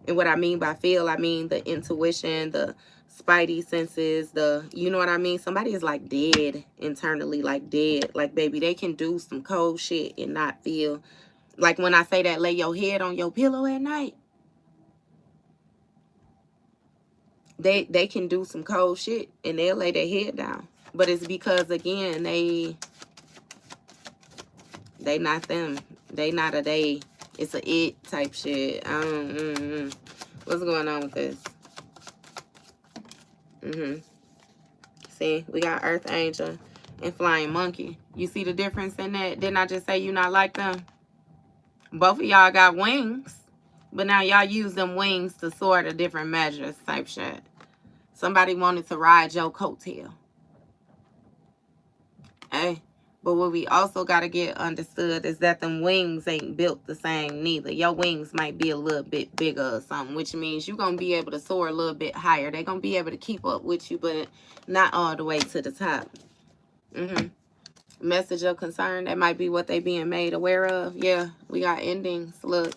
And what I mean by feel, I mean the intuition, the spidey senses, you know what I mean? Somebody is like dead internally, like dead. Like, baby, they can do some cold shit and not feel. Like when I say that, lay your head on your pillow at night. They can do some cold shit and they'll lay their head down. But it's because, again, they not them. They not a they. It's a it type shit. What's going on with this? See, we got Earth Angel and Flying Monkey. You see the difference in that? Didn't I just say you not like them? Both of y'all got wings, but now y'all use them wings to soar to different measures type shit. Somebody wanted to ride your coattail. Hey. But what we also got to get understood is that them wings ain't built the same neither. Your wings might be a little bit bigger or something, which means you're going to be able to soar a little bit higher. They're going to be able to keep up with you, but not all the way to the top. Message of concern, that might be what they being made aware of. Yeah, we got endings. Look,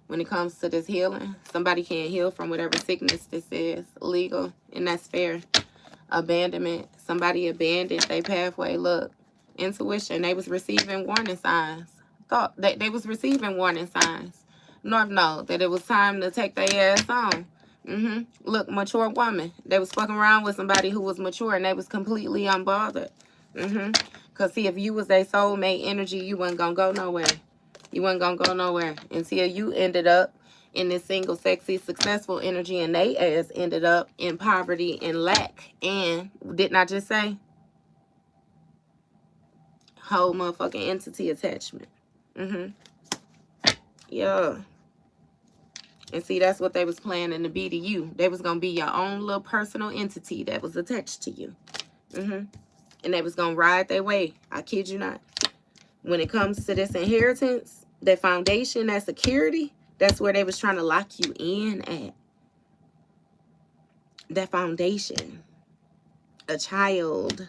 when it comes to this healing, somebody can't heal from whatever sickness this is. Legal, and that's fair. Abandonment, somebody abandoned their pathway. Look. Intuition, they was receiving warning signs. Thought that they was receiving warning signs. North know that it was time to take their ass on. Look, mature woman. They was fucking around with somebody who was mature and they was completely unbothered. Because see, if you was a soulmate energy, you wasn't gonna go nowhere. You wasn't gonna go nowhere until you ended up in this single, sexy, successful energy and they ass ended up in poverty and lack. And didn't I just say? Whole motherfucking entity attachment. Yeah. And see, that's what they was planning to be to you. They was gonna be your own little personal entity that was attached to you. And they was gonna ride their way. I kid you not. When it comes to this inheritance, that foundation, that security, that's where they was trying to lock you in at. That foundation. A child.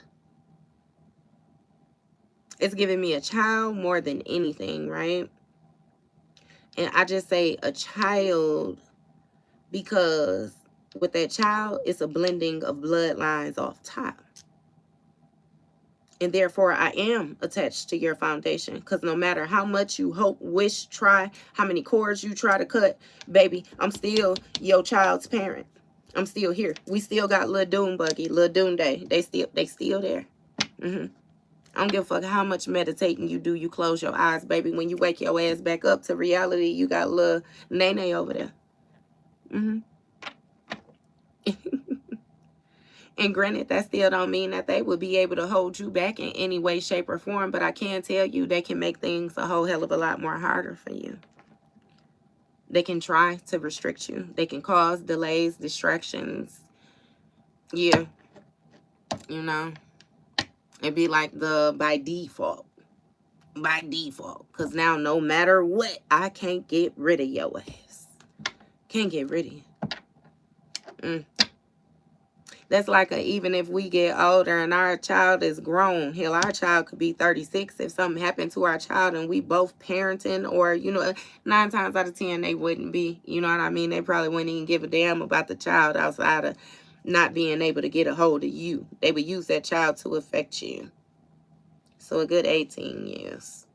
It's giving me a child more than anything, right? And I just say a child because with that child, it's a blending of bloodlines off top. And therefore, I am attached to your foundation. Because no matter how much you hope, wish, try, how many cords you try to cut, baby, I'm still your child's parent. I'm still here. We still got Lil Doom Buggy, Lil Doom Day. They still there. I don't give a fuck how much meditating you do. You close your eyes, baby. When you wake your ass back up to reality, you got little Nene over there. And granted, that still don't mean that they would be able to hold you back in any way, shape, or form. But I can tell you they can make things a whole hell of a lot more harder for you. They can try to restrict you. They can cause delays, distractions. Yeah, you know, it'd be like the by default. By default. Because now no matter what, I can't get rid of your ass. Can't get rid of you. That's like even if we get older and our child is grown, hell, our child could be 36. If something happened to our child and we both parenting, or, you know, 9 times out of 10, they wouldn't be, you know what I mean? They probably wouldn't even give a damn about the child outside of not being able to get a hold of you. They would use that child to affect you. So a good 18 years.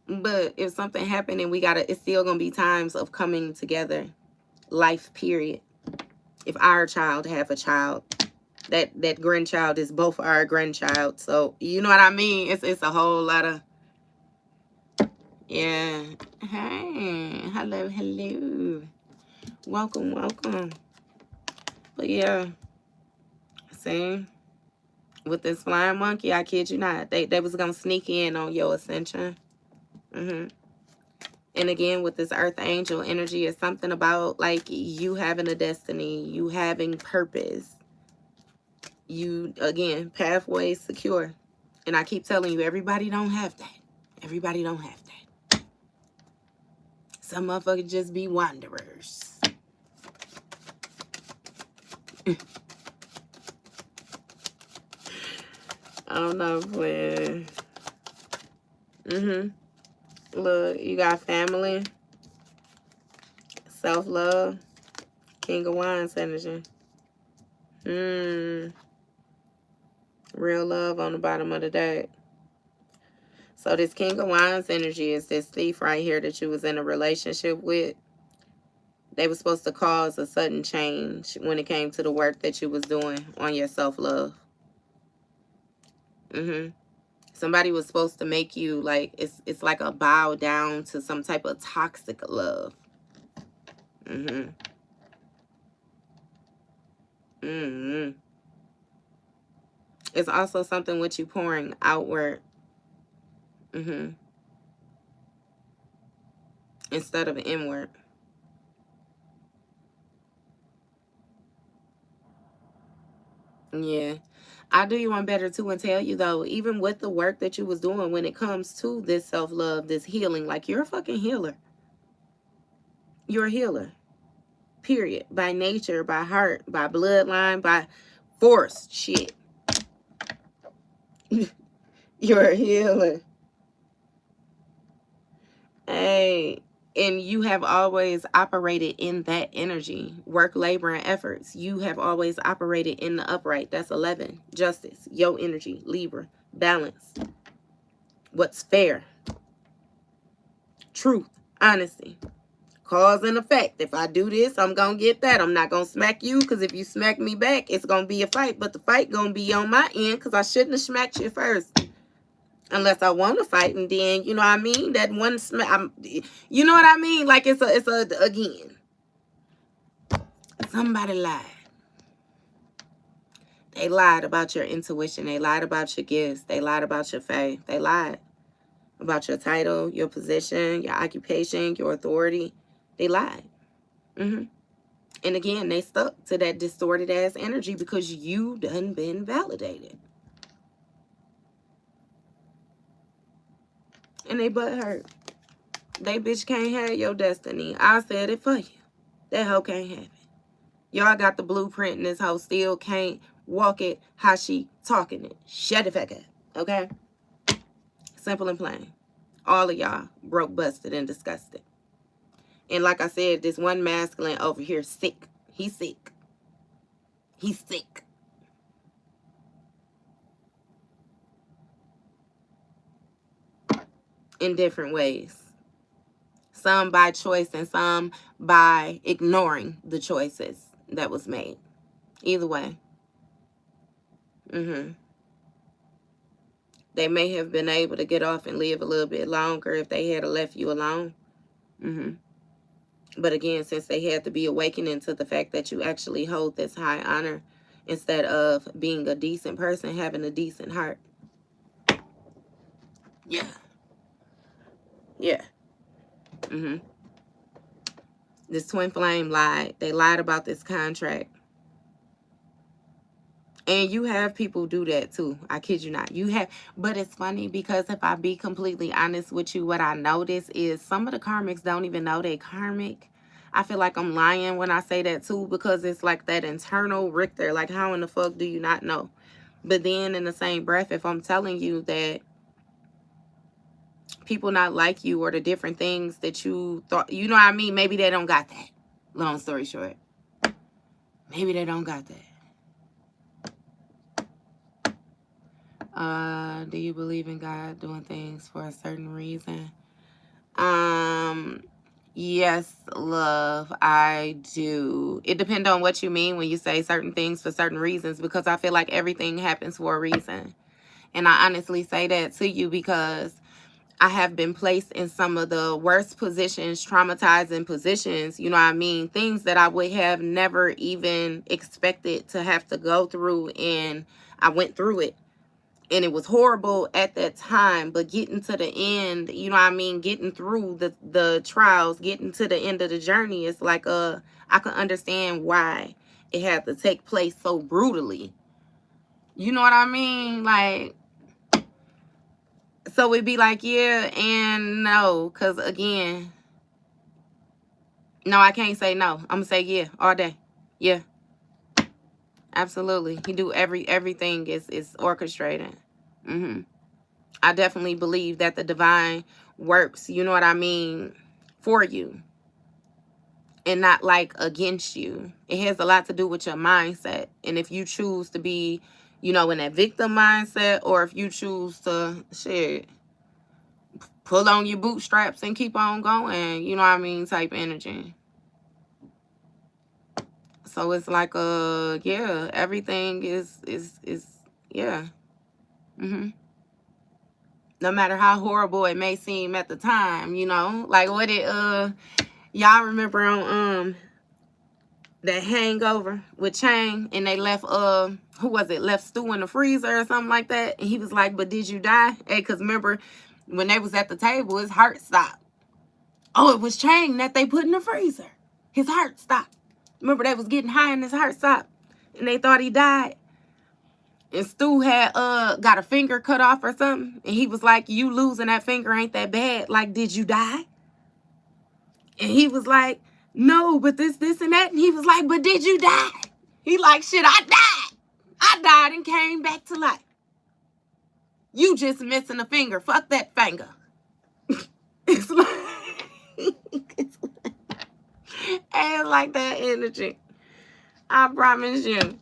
But if something happened and it's still going to be times of coming together. Life, period. If our child have a child, that grandchild is both our grandchild. So, you know what I mean? It's a whole lot of, yeah. Hey, hello, hello. Welcome, welcome. But yeah, see, with this flying monkey, I kid you not, they was going to sneak in on your ascension. And again, with this earth angel energy, it's something about like you having a destiny, you having purpose. You, again, pathway secure. And I keep telling you, everybody don't have that. Everybody don't have that. Some motherfuckers just be wanderers. I don't know, man. Look, you got family, self-love, King of Wands energy. Real love on the bottom of the deck. So this King of Wands energy is this thief right here that you was in a relationship with. They were supposed to cause a sudden change when it came to the work that you was doing on your self-love. Somebody was supposed to make you like, it's like a bow down to some type of toxic love. It's also something with you pouring outward. Instead of inward. Yeah. I do you one better too and tell you though, even with the work that you was doing when it comes to this self-love, this healing, like you're a fucking healer. You're a healer. Period. By nature, by heart, by bloodline, by force. Shit. You're a healer. Hey. And you have always operated in that energy. Work, labor, and efforts. You have always operated in the upright. That's 11. Justice. Your energy. Libra. Balance. What's fair. Truth. Honesty. Cause and effect. If I do this, I'm going to get that. I'm not going to smack you, because if you smack me back, it's going to be a fight. But the fight going to be on my end, because I shouldn't have smacked you first. Unless I want to fight, and then, you know what I mean? That one smack, you know what I mean? Like it's a, again. Somebody lied. They lied about your intuition. They lied about your gifts. They lied about your faith. They lied about your title, your position, your occupation, your authority. They lied. And again, they stuck to that distorted ass energy because you done been validated. And they butt hurt. They bitch can't have your destiny. I said it for you. That hoe can't have it. Y'all got the blueprint and this hoe still can't walk it how she talking it. Shut the fuck up. Okay? Simple and plain. All of y'all broke, busted, and disgusted. And like I said, this one masculine over here sick. He's sick. He's sick. In different ways. Some by choice and some by ignoring the choices that was made. Either way. They may have been able to get off and live a little bit longer if they had left you alone. But again, since they had to be awakening to the fact that you actually hold this high honor instead of being a decent person, having a decent heart. Yeah. Yeah. This twin flame lied. They lied about this contract. And you have people do that too. I kid you not. You have, but it's funny because if I be completely honest with you, what I notice is some of the karmics don't even know they karmic. I feel like I'm lying when I say that too, because it's like that internal Richter. Like, how in the fuck do you not know? But then in the same breath, if I'm telling you that people not like you or the different things that you thought, you know what I mean? Maybe they don't got that. Long story short. Maybe they don't got that. Do you believe in God doing things for a certain reason? Yes, love, I do. It depends on what you mean when you say certain things for certain reasons, because I feel like everything happens for a reason. And I honestly say that to you because I have been placed in some of the worst positions, traumatizing positions, you know what I mean? Things that I would have never even expected to have to go through, and I went through it. And it was horrible at that time, but getting to the end, you know what I mean, getting through the trials, getting to the end of the journey, it's like I can understand why it had to take place so brutally. You know what I mean? Like, so it'd be like, yeah and no, because again, no, I can't say no. I'm gonna say yeah all day. Yeah, absolutely. He do everything is orchestrated. I definitely believe that the divine works, you know what I mean, for you and not like against you. It has a lot to do with your mindset. And if you choose to be, you know, in that victim mindset, or if you choose to, shit, pull on your bootstraps and keep on going, you know what I mean, type energy. So it's like, yeah, everything is yeah. No matter how horrible it may seem at the time, you know, like what it, y'all remember on that Hangover with Chang, and they left who was it, left Stu in the freezer or something like that, and he was like, but did you die? Hey, because remember when they was at the table, his heart stopped. Oh, it was Chang that they put in the freezer. His heart stopped. Remember they was getting high and his heart stopped, and they thought he died. And Stu had got a finger cut off or something, and he was like, you losing that finger ain't that bad, like, did you die? And he was like, no, but this, and that. And he was like, but did you die? He like, shit, I died. I died and came back to life. You just missing a finger. Fuck that finger. It's like that energy. I promise you.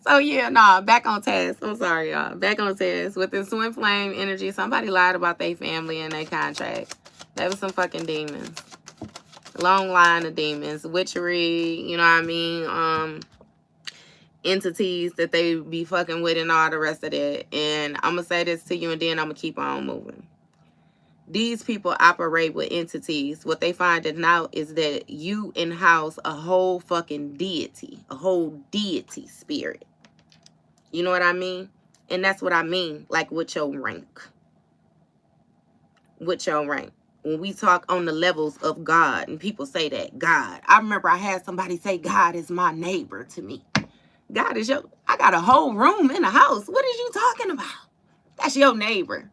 So yeah, nah, back on task. I'm sorry, y'all. Back on task. With this twin flame energy, somebody lied about their family and their contract. That was some fucking demons. Long line of demons. Witchery, you know what I mean? Entities that they be fucking with and all the rest of that. And I'm gonna say this to you and then I'm gonna keep on moving. These people operate with entities. What they finding out is that you in-house a whole fucking deity. A whole deity spirit. You know what I mean? And that's what I mean, like with your rank. With your rank. When we talk on the levels of God, and people say that, God. I remember I had somebody say, God is my neighbor to me. God is your, I got a whole room in the house. What is you talking about? That's your neighbor.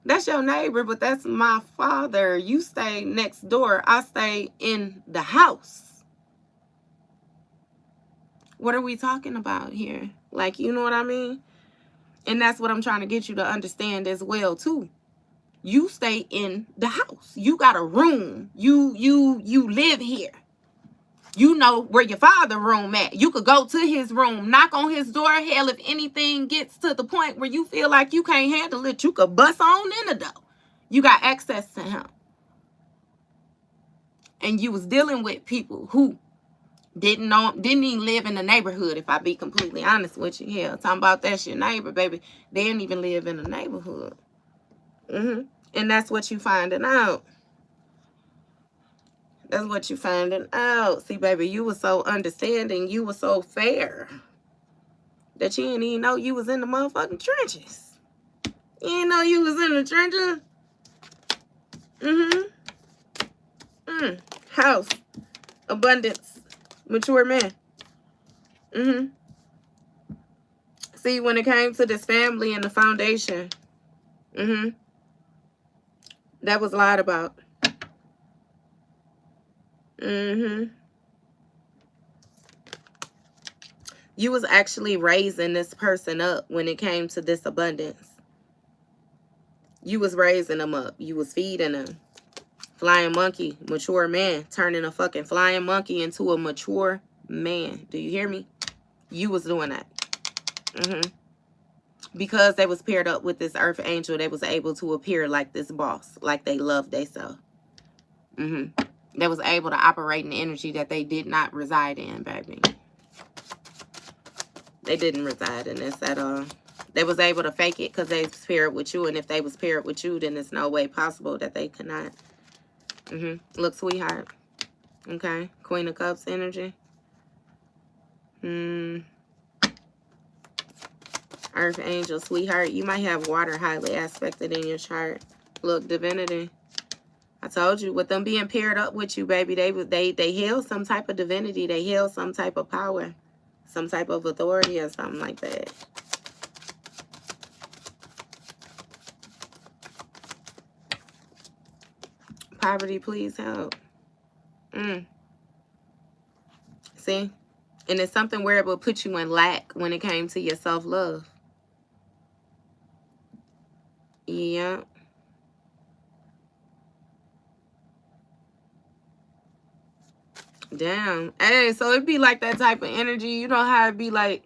That's your neighbor, but that's my father. You stay next door. I stay in the house. What are we talking about here? Like, you know what I mean? And that's what I'm trying to get you to understand as well, too. You stay in the house. You got a room. You live here. You know where your father's room at. You could go to his room, knock on his door. Hell, if anything gets to the point where you feel like you can't handle it, you could bust on in the door. You got access to him. And you was dealing with people who didn't even live in the neighborhood, if I be completely honest with you. Hell, talking about that's your neighbor, baby. They didn't even live in the neighborhood. And that's what you finding out. That's what you finding out. See, baby, you were so understanding. You were so fair that you didn't even know you was in the motherfucking trenches. You didn't know you was in the trenches. House. Abundance. Mature man. See, when it came to this family and the foundation, that was lied about. You was actually raising this person up when it came to this abundance. You was raising them up. You was feeding them. Flying monkey, mature man, turning a fucking flying monkey into a mature man. Do you hear me? You was doing that. Because they was paired up with this earth angel, they was able to appear like this boss, like they loved themselves. They was able to operate in energy that they did not reside in, baby. They didn't reside in this at all. They was able to fake it because they was paired with you, and if they was paired with you, then there's no way possible that they could not. Look, sweetheart. Okay. Queen of Cups energy. Earth angel, sweetheart. You might have water highly aspected in your chart. Look, divinity. I told you, with them being paired up with you, baby, they held some type of divinity. They held some type of power, some type of authority or something like that. Poverty, please help. See? And it's something where it will put you in lack when it came to your self-love. Yeah. Damn. Hey, so it'd be like that type of energy. You know how it'd be like,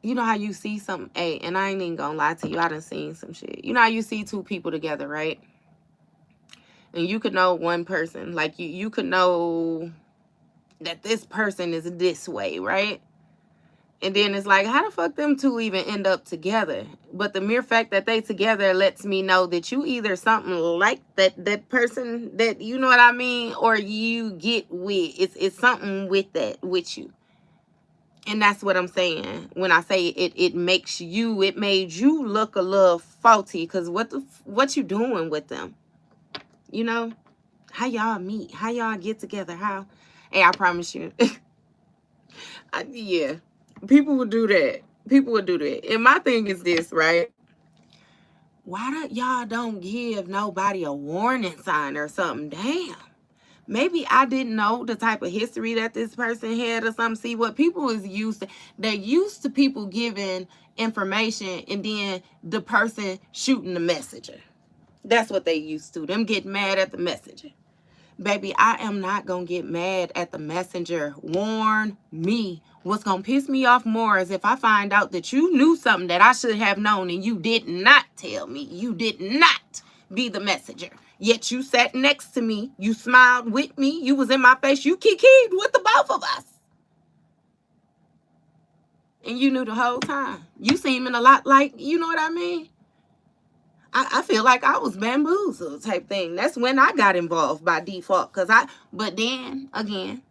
you know how you see something, hey, and I ain't even gonna lie to you, I done seen some shit. You know how you see two people together, right? And you could know one person, like you could know that this person is this way, right? And then it's like, how the fuck them two even end up together? But the mere fact that they together lets me know that you either something like that person, that, you know what I mean, or you get with, it's something with that, with you. And that's what I'm saying when I say it makes you, it made you look a little faulty, because what you doing with them? You know? How y'all meet? How y'all get together? How? Hey, I promise you. Yeah. People would do that. People would do that. And my thing is this, right? Why do y'all don't give nobody a warning sign or something? Damn. Maybe I didn't know the type of history that this person had or something. See, what people is used to, they're used to people giving information and then the person shooting the messenger. That's what they used to. Them get mad at the messenger. Baby, I am not going to get mad at the messenger. Warn me. What's going to piss me off more is if I find out that you knew something that I should have known and you did not tell me. You did not be the messenger. Yet you sat next to me. You smiled with me. You was in my face. You kikied with the both of us. And you knew the whole time. You seeming a lot like, you know what I mean? I feel like I was bamboozled type thing. That's when I got involved by default. But then, again,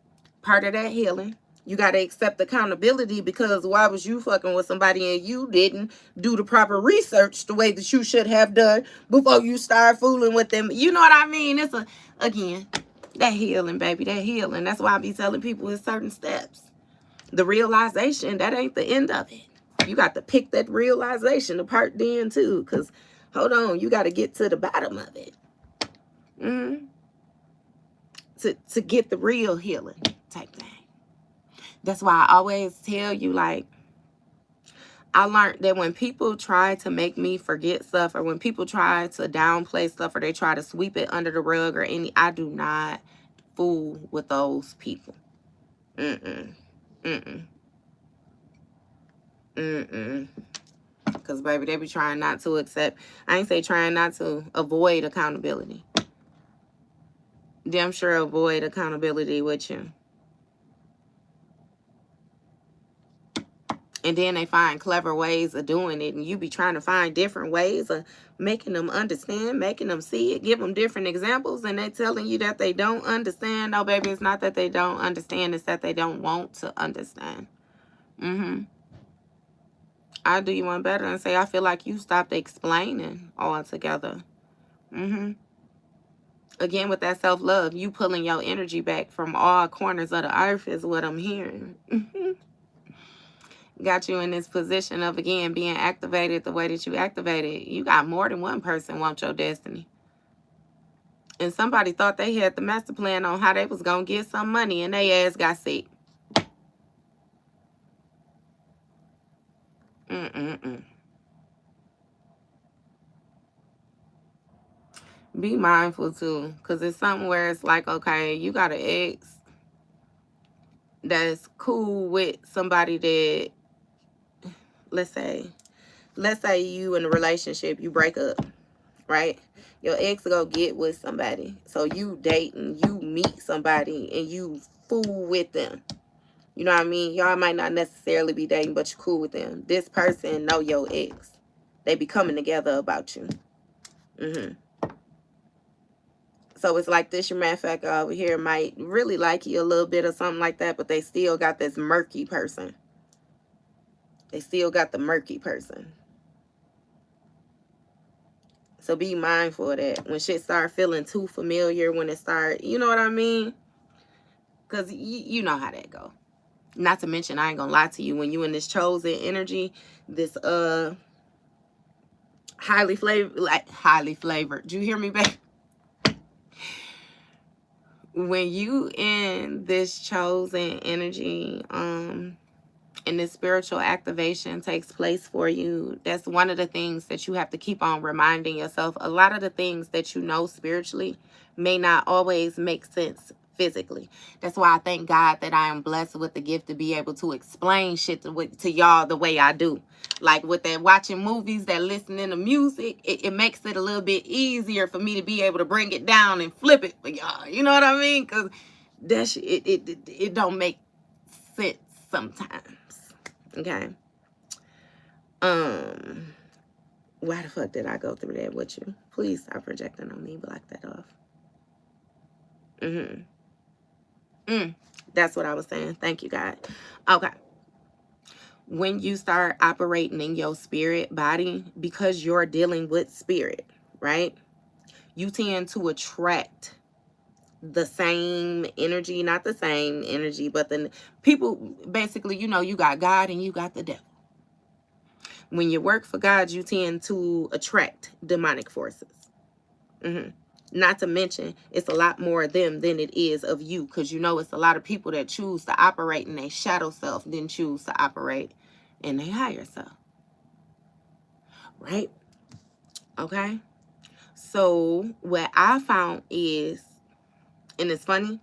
part of that healing, you got to accept accountability, because why was you fucking with somebody and you didn't do the proper research the way that you should have done before you start fooling with them? You know what I mean? It's again, that healing, baby, that healing. That's why I be telling people it's certain steps. The realization, that ain't the end of it. You got to pick that realization apart then too, because hold on, you got to get to the bottom of it. To get the real healing type thing. That's why I always tell you, like, I learned that when people try to make me forget stuff, or when people try to downplay stuff, or they try to sweep it under the rug or I do not fool with those people. Because, baby, they be trying not to accept. I ain't say trying not to avoid accountability. Damn sure avoid accountability with you. And then they find clever ways of doing it. And you be trying to find different ways of making them understand, making them see it, give them different examples. And they telling you that they don't understand. No, baby, it's not that they don't understand. It's that they don't want to understand. I do you one better and say, I feel like you stopped explaining altogether. Again, with that self-love, you pulling your energy back from all corners of the earth is what I'm hearing. Got you in this position of, again, being activated the way that you activated. You got more than one person want your destiny. And somebody thought they had the master plan on how they was going to get some money, and they ass got sick. Be mindful, too, because it's something where it's like, okay, you got an ex that's cool with somebody that, let's say you in a relationship, you break up, right? Your ex go get with somebody. So you dating, you meet somebody, and you fool with them. You know what I mean? Y'all might not necessarily be dating, but you cool with them. This person know your ex. They be coming together about you. So it's like this, your motherfucker over here might really like you a little bit or something like that, but they still got this murky person. They still got the murky person. So be mindful of that. When shit start feeling too familiar, when it start, you know what I mean? Because you know how that go. Not to mention, I ain't gonna lie to you, when you in this chosen energy, this highly flavored. Do you hear me, babe? When you in this chosen energy, and this spiritual activation takes place for you, that's one of the things that you have to keep on reminding yourself. A lot of the things that you know spiritually may not always make sense physically. That's why I thank God that I am blessed with the gift to be able to explain shit to y'all the way I do. Like with that watching movies, that listening to music, it makes it a little bit easier for me to be able to bring it down and flip it for y'all. You know what I mean? Because that shit, it don't make sense sometimes. Okay. Why the fuck did I go through that with you? Please stop projecting on me. Block that off. That's what I was saying. Thank you, God. Okay. When you start operating in your spirit body, because you're dealing with spirit, right? You tend to attract the same energy, not the same energy, but the people, basically, you know, you got God and you got the devil. When you work for God, you tend to attract demonic forces. Not to mention, it's a lot more of them than it is of you, because you know it's a lot of people that choose to operate in their shadow self than choose to operate in their higher self. Right? Okay? So what I found is, and it's funny,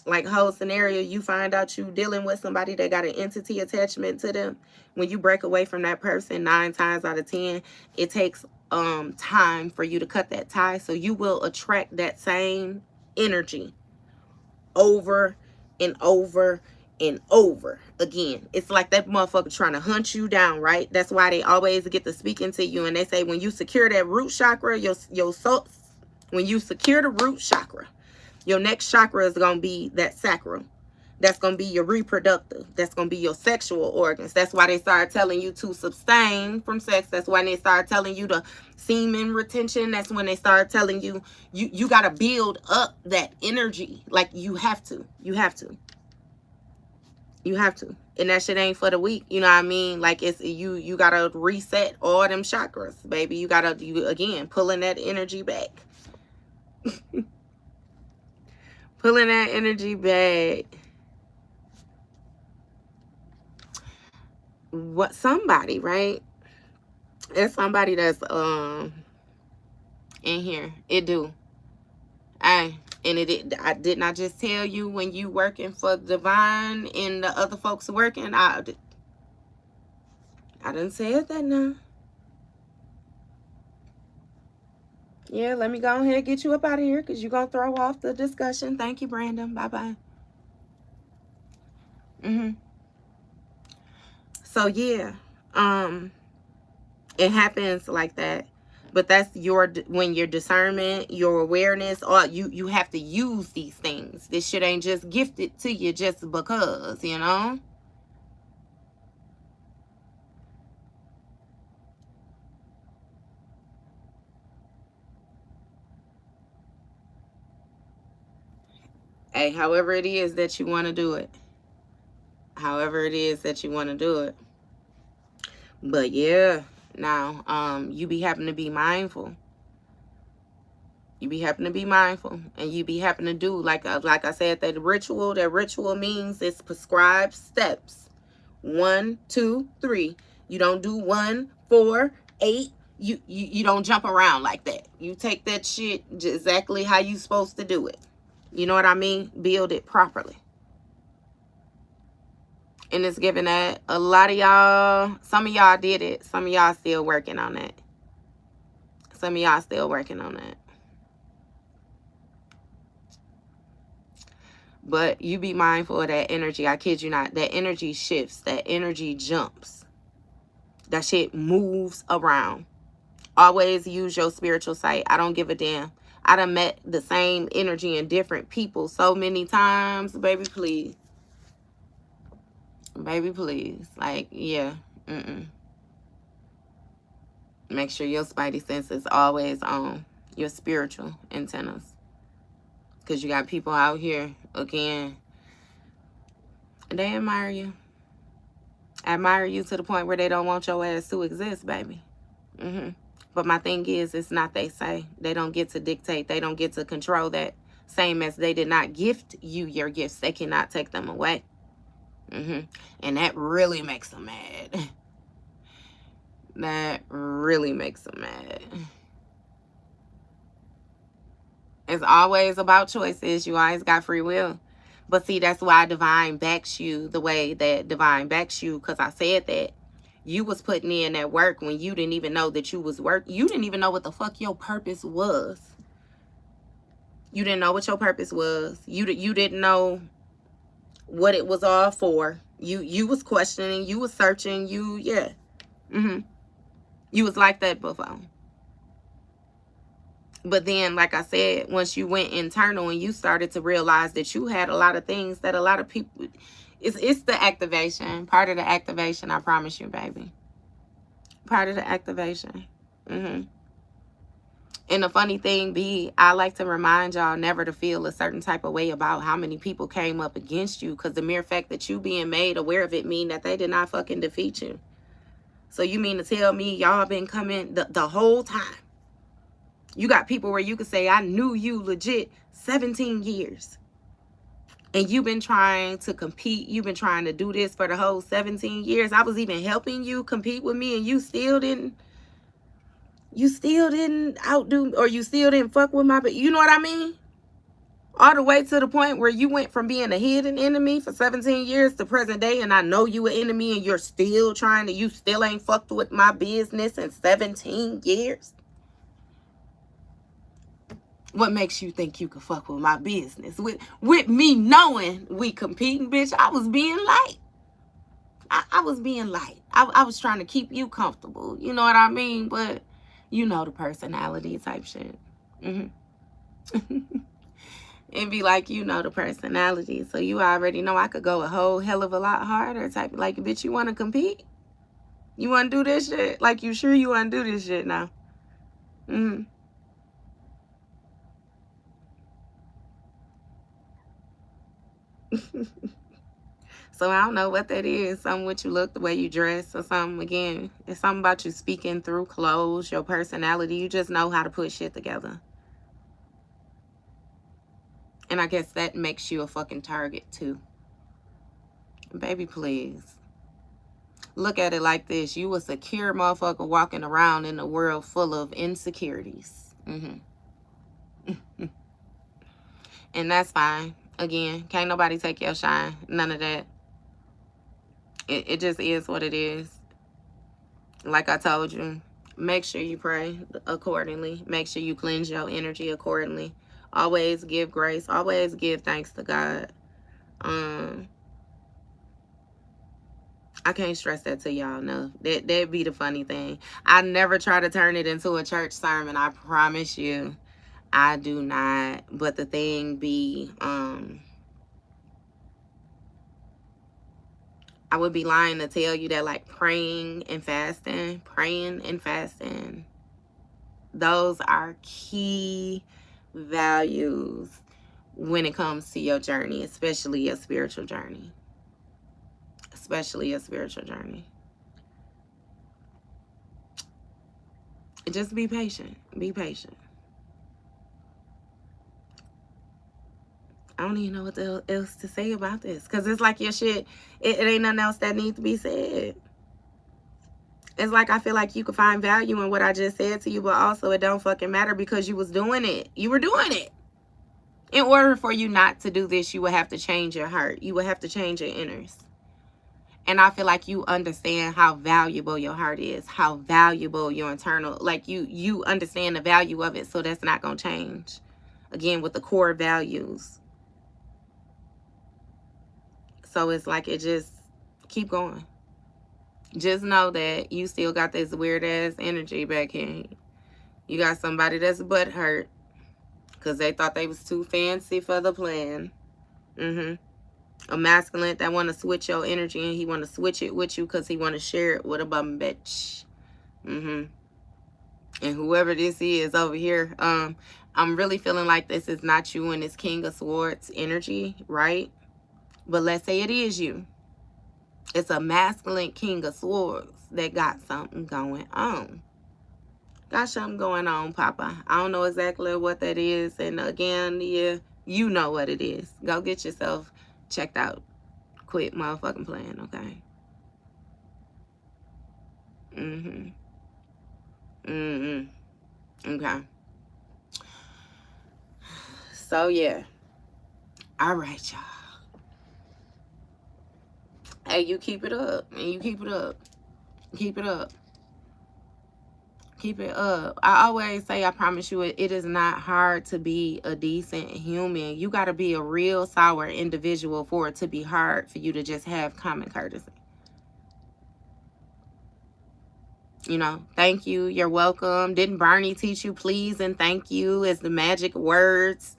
like whole scenario, you find out you dealing with somebody that got an entity attachment to them. When you break away from that person, 9 times out of 10, it takes time for you to cut that tie. So you will attract that same energy over and over and over again. It's like that motherfucker trying to hunt you down, right? That's why they always get to speaking to you, and they say when you secure that root chakra, your soul, when you secure the root chakra, your next chakra is going to be that sacral. That's going to be your reproductive. That's going to be your sexual organs. That's why they start telling you to abstain from sex. That's why they start telling you to semen retention. That's when they start telling you, you got to build up that energy. Like you have to. You have to. You have to. And that shit ain't for the weak. You know what I mean? Like it's you got to reset all them chakras, baby. You got to, again, pulling that energy back. Pulling that energy back. What somebody, right? There's somebody that's in here. It do. And I did not just tell you when you working for divine and the other folks working. I didn't say it that now. Yeah, let me go ahead and get you up out of here because you're gonna throw off the discussion. Thank you, Brandon. Bye-bye. So yeah. It happens like that. But that's when your discernment, your awareness, or you have to use these things. This shit ain't just gifted to you just because, you know. Hey, however it is that you want to do it. However it is that you want to do it. But yeah, now, you be having to be mindful. You be having to be mindful, and you be having to do like I said, that ritual means it's prescribed steps. 1, 2, 3. You don't do 1, 4, 8. You don't jump around like that. You take that shit exactly how you supposed to do it. You know what I mean? Build it properly. And it's giving that a lot of y'all, some of y'all did it. Some of y'all still working on that. Some of y'all still working on that. But you be mindful of that energy. I kid you not. That energy shifts. That energy jumps. That shit moves around. Always use your spiritual sight. I don't give a damn. I done met the same energy in different people so many times. Baby, please. Baby, please. Like, yeah. Make sure your spidey sense is always on. Your spiritual antennas. Because you got people out here, again, they admire you. Admire you to the point where they don't want your ass to exist, baby. But my thing is, it's not they say. They don't get to dictate. They don't get to control that. Same as they did not gift you your gifts. They cannot take them away. And that really makes them mad. That really makes them mad. It's always about choices. You always got free will. But see, that's why divine backs you the way that divine backs you. Because I said that. You was putting in that work when you didn't even know that you was you didn't even know what the fuck your purpose was. You didn't know what your purpose was. You didn't know what it was all for. You was questioning. You was searching. You was like that before. But then, like I said, once you went internal and you started to realize that you had a lot of things that a lot of people... It's the activation. Part of the activation, I promise you, baby. Part of the activation. And the funny thing be, I like to remind y'all never to feel a certain type of way about how many people came up against you. Because the mere fact that you being made aware of it mean that they did not fucking defeat you. So you mean to tell me y'all been coming the whole time? You got people where you could say, I knew you legit 17 years. And you've been trying to compete. You've been trying to do this for the whole 17 years. I was even helping you compete with me and you still didn't outdo, or you still didn't fuck with my, but you know what I mean? All the way to the point where you went from being a hidden enemy for 17 years to present day, and I know you an enemy and you're still you still ain't fucked with my business in 17 years. What makes you think you can fuck with my business? With me knowing we competing, bitch, I was being light. I was being light. I was trying to keep you comfortable. You know what I mean? But you know the personality type shit. It'd be like, you know the personality. So you already know I could go a whole hell of a lot harder type. Like, bitch, you want to compete? You want to do this shit? Like, you sure you want to do this shit now? So I don't know what that is. Something with you look, the way you dress, or something. Again, it's something about you speaking through clothes, your personality. You just know how to put shit together. And I guess that makes you a fucking target too. Baby, please. Look at it like this. You a secure motherfucker walking around in a world full of insecurities. And that's fine. Again, can't nobody take your shine. None of that. It just is what it is. Like I told you, make sure you pray accordingly. Make sure you cleanse your energy accordingly. Always give grace. Always give thanks to God. I can't stress that to y'all enough. That'd be the funny thing. I never try to turn it into a church sermon. I promise you. I do not. But the thing be, I would be lying to tell you that, like, praying and fasting, those are key values. when it comes to your journey, especially a spiritual journey. Especially a spiritual journey. Just be patient. Be patient. I don't even know what else to say about this. Because it's like your shit, it ain't nothing else that needs to be said. It's like I feel like you could find value in what I just said to you, but also it don't fucking matter because you was doing it. You were doing it. In order for you not to do this, you would have to change your heart. You would have to change your inners. And I feel like you understand how valuable your heart is, how valuable your internal, like you understand the value of it. So that's not going to change. Again, with the core values. So it's like it just keep going. Just know that you still got this weird ass energy back here. You got somebody that's butthurt because they thought they was too fancy for the plan. A masculine that want to switch your energy, and he want to switch it with you because he want to share it with a bum bitch. And whoever this is over here, I'm really feeling like this is not you and this King of Swords energy, right? But let's say it is you. It's a masculine King of Swords that got something going on. Got something going on, Papa. I don't know exactly what that is. And again, yeah, you know what it is. Go get yourself checked out. Quit motherfucking playing, okay? Okay. So, yeah. All right, y'all. Hey, you keep it up. And you keep it up. Keep it up. Keep it up. I always say, I promise you, it is not hard to be a decent human. You got to be a real sour individual for it to be hard for you to just have common courtesy. You know, thank you. You're welcome. Didn't Barney teach you please and thank you as the magic words?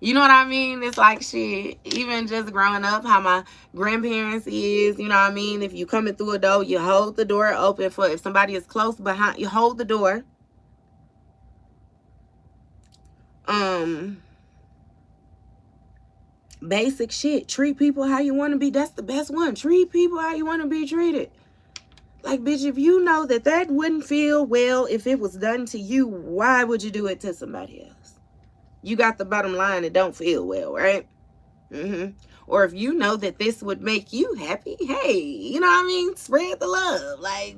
You know what I mean? It's like shit. Even just growing up, how my grandparents is, you know what I mean? If you coming through a door, you hold the door open for if somebody is close behind, you hold the door. Basic shit. Treat people how you want to be. That's the best one. Treat people how you want to be treated. Like, bitch, if you know that wouldn't feel well if it was done to you, why would you do it to somebody else? You got the bottom line, it don't feel well, right? Or if you know that this would make you happy, hey, you know what I mean? Spread the love. Like,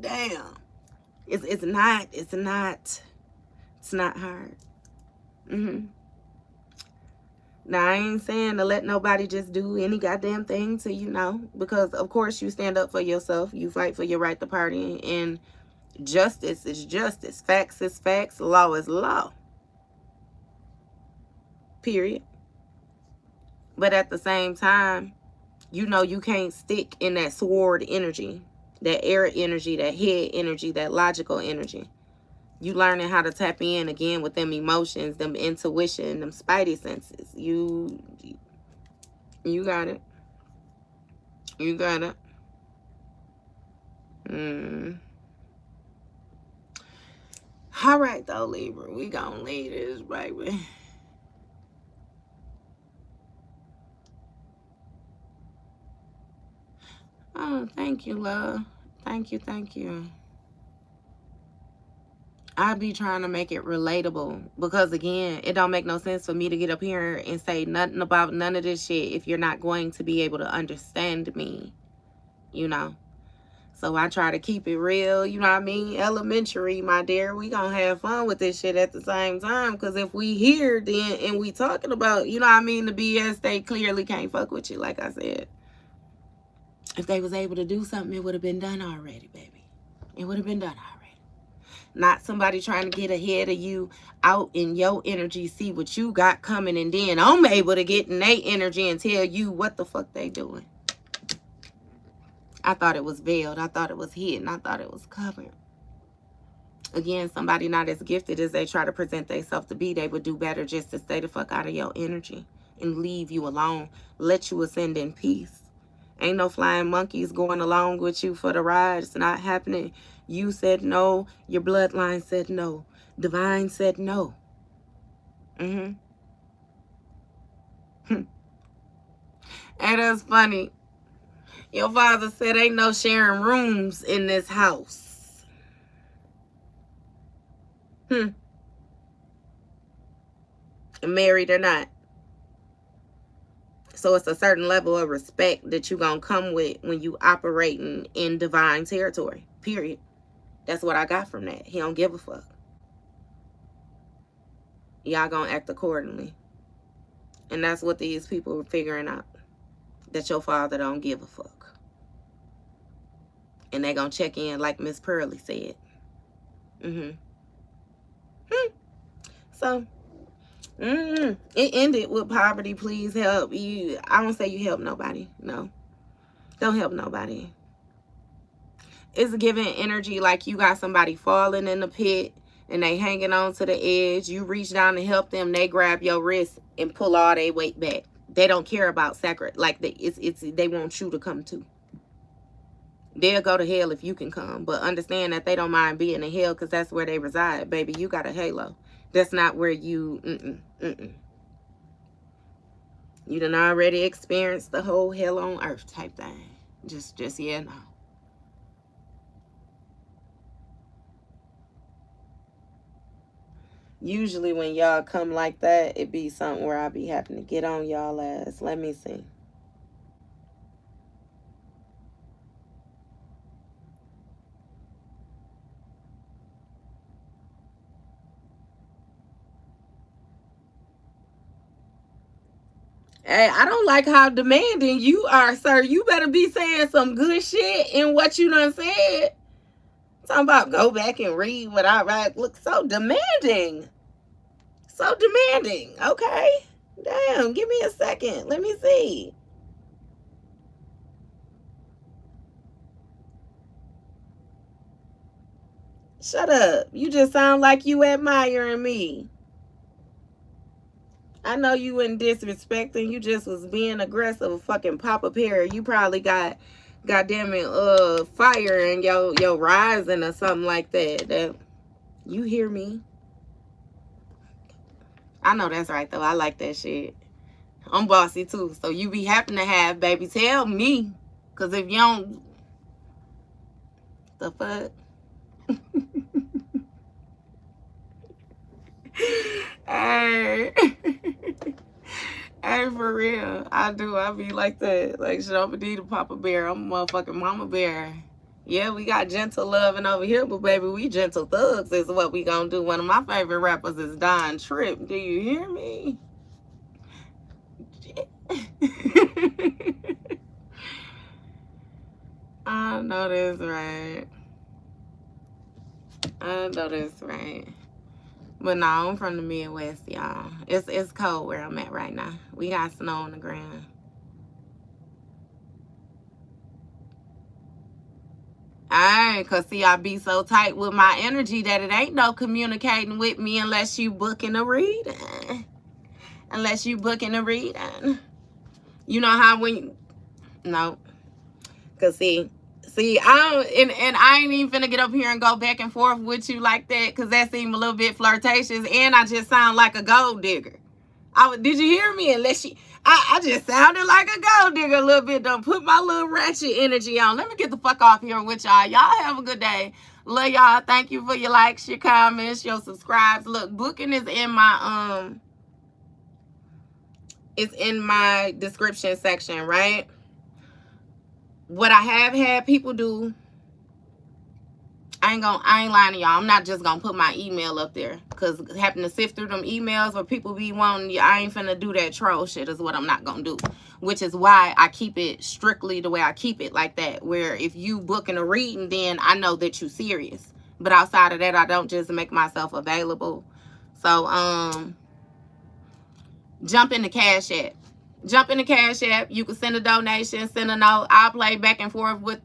damn. It's not hard. Now, I ain't saying to let nobody just do any goddamn thing to you, know, because of course you stand up for yourself. You fight for your right to party, and justice is justice. Facts is facts. Law is law. Period. But at the same time, you know you can't stick in that sword energy, that air energy, that head energy, that logical energy. You learning how to tap in again with them emotions, them intuition, them spidey senses. You got it. You got it. All right, though, Libra. We gonna leave this, baby. Oh, thank you, love. Thank you. I be trying to make it relatable because, again, it don't make no sense for me to get up here and say nothing about none of this shit if you're not going to be able to understand me, you know. So I try to keep it real, you know what I mean? Elementary, my dear. We gonna have fun with this shit at the same time, because if we here then and we talking about, you know what I mean, the BS, they clearly can't fuck with you, like I said. If they was able to do something, it would have been done already, baby. It would have been done already. Not somebody trying to get ahead of you out in your energy, see what you got coming, and then I'm able to get in their energy and tell you what the fuck they doing. I thought it was veiled. I thought it was hidden. I thought it was covered. Again, somebody not as gifted as they try to present themselves to be, they would do better just to stay the fuck out of your energy and leave you alone. Let you ascend in peace. Ain't no flying monkeys going along with you for the ride. It's not happening. You said no. Your bloodline said no. Divine said no. And that's funny. Your father said ain't no sharing rooms in this house. Married or not. So it's a certain level of respect that you're going to come with when you operating in divine territory. Period. That's what I got from that. He don't give a fuck. Y'all going to act accordingly. And that's what these people are figuring out. That your father don't give a fuck. And they going to check in like Miss Pearly said. So, it ended with poverty. Please help you. I don't say you help nobody. No. Don't help nobody. It's giving energy like you got somebody falling in the pit and they hanging on to the edge. You reach down to help them. They grab your wrist and pull all their weight back. They don't care about sacred. Like they want you to come too. They'll go to hell if you can come. But understand that they don't mind being in hell because that's where they reside. Baby, you got a halo. That's not where you... You done already experienced the whole hell on earth type thing. Just yeah, no. Usually when y'all come like that, it be something where I be having to get on y'all ass. Let me see. Hey, I don't like how demanding you are, sir. You better be saying some good shit in what you done said. Talking about go back and read what I write. Look so demanding. So demanding. Okay. Damn, give me a second. Let me see. Shut up. You just sound like you admiring me. I know you wasn't disrespecting. You just was being aggressive. Fucking Papa Perry. You probably got, goddamn it, fire in your rising or something like that. That you hear me? I know that's right though. I like that shit. I'm bossy too. So you be happy to have, baby. Tell me. Cause if you don't, the fuck? Hey. Hey, for real. I do. I be like that. Like, shit, I'm a Papa Bear. I'm a motherfucking Mama Bear. Yeah, we got gentle loving over here, but baby, we gentle thugs is what we gonna do. One of my favorite rappers is Don Tripp. Do you hear me? I know that's right. I know that's right. But no, I'm from the Midwest, y'all. It's cold where I'm at right now. We got snow on the ground. Alright, cause see, I be so tight with my energy that it ain't no communicating with me unless you booking a reading. Unless you booking a reading. You know how when no. Cause see, I don't, and I ain't even finna get up here and go back and forth with you like that, cause that seemed a little bit flirtatious, and I just sound like a gold digger. Did you hear me? Unless I just sounded like a gold digger a little bit. Don't put my little ratchet energy on. Let me get the fuck off here with y'all. Y'all have a good day. Love y'all. Thank you for your likes, your comments, your subscribes. Look, booking is in my it's in my description section, right? What I have had people do, I ain't lying to y'all. I'm not just gonna put my email up there, because having to sift through them emails where people be wanting you, I ain't finna do that troll shit is what I'm not gonna do. Which is why I keep it strictly the way I keep it, like that, where if you booking a reading, then I know that you serious. But outside of that, I don't just make myself available. So jump in the Cash App. Jump in the Cash App. You can send a donation, send a note. I'll play back and forth with.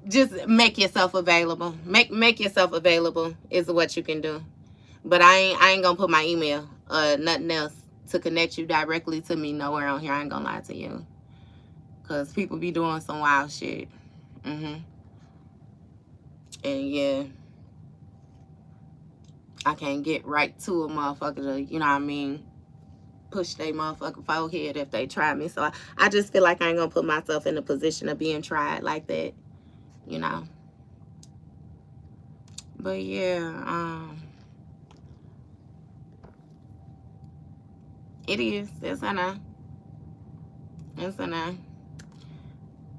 Just make yourself available. Make yourself available is what you can do. But I ain't gonna put my email, nothing else to connect you directly to me nowhere on here. I ain't gonna lie to you, cause people be doing some wild shit. And yeah, I can't get right to a motherfucker to, you know what I mean, push their motherfucking forehead if they try me. So I just feel like I ain't gonna put myself in a position of being tried like that, you know. But yeah, it is. It's a no. It's a no.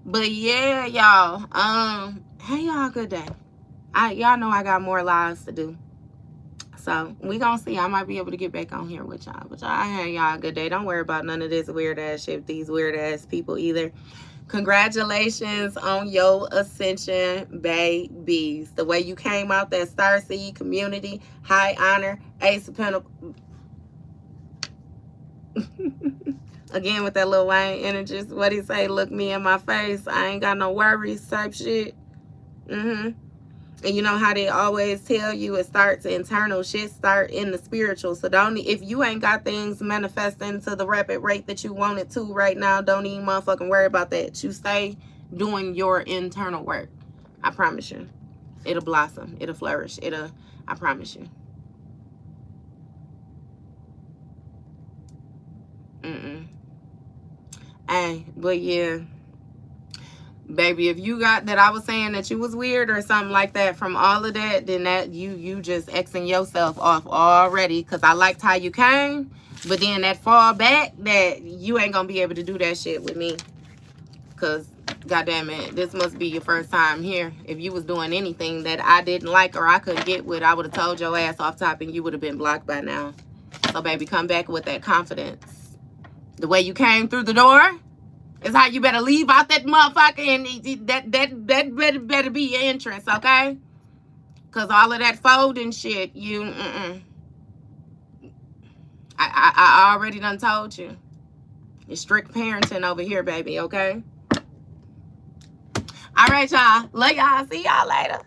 But yeah, y'all. Hey y'all, good day. Y'all know I got more lives to do. So we gonna see. I might be able to get back on here with y'all. But y'all, hey y'all, good day. Don't worry about none of this weird ass shit with these weird ass people either. Congratulations on your ascension, babies. The way you came out that starseed community, high honor, Ace of Pentacles. Again with that Lil Wayne energy. What he say? Look me in my face. I ain't got no worries type shit. And you know how they always tell you it starts internal, shit start in the spiritual. So don't, if you ain't got things manifesting to the rapid rate that you want it to right now, don't even motherfucking worry about that. You stay doing your internal work. I promise you. It'll blossom. It'll flourish. I promise you. Hey, but yeah. Baby, if you got that I was saying that you was weird or something like that from all of that, then that you just Xing yourself off already. Because I liked how you came, but then that fall back, that you ain't gonna be able to do that shit with me. Because goddamn it, this must be your first time here. If you was doing anything that I didn't like or I couldn't get with, I would have told your ass off top and you would have been blocked by now. So baby, come back with that confidence. The way you came through the door is how you better leave out that motherfucker, and that better be your entrance, okay? Because all of that folding shit, I already done told you. It's strict parenting over here, baby, okay? All right, y'all. Love y'all. See y'all later.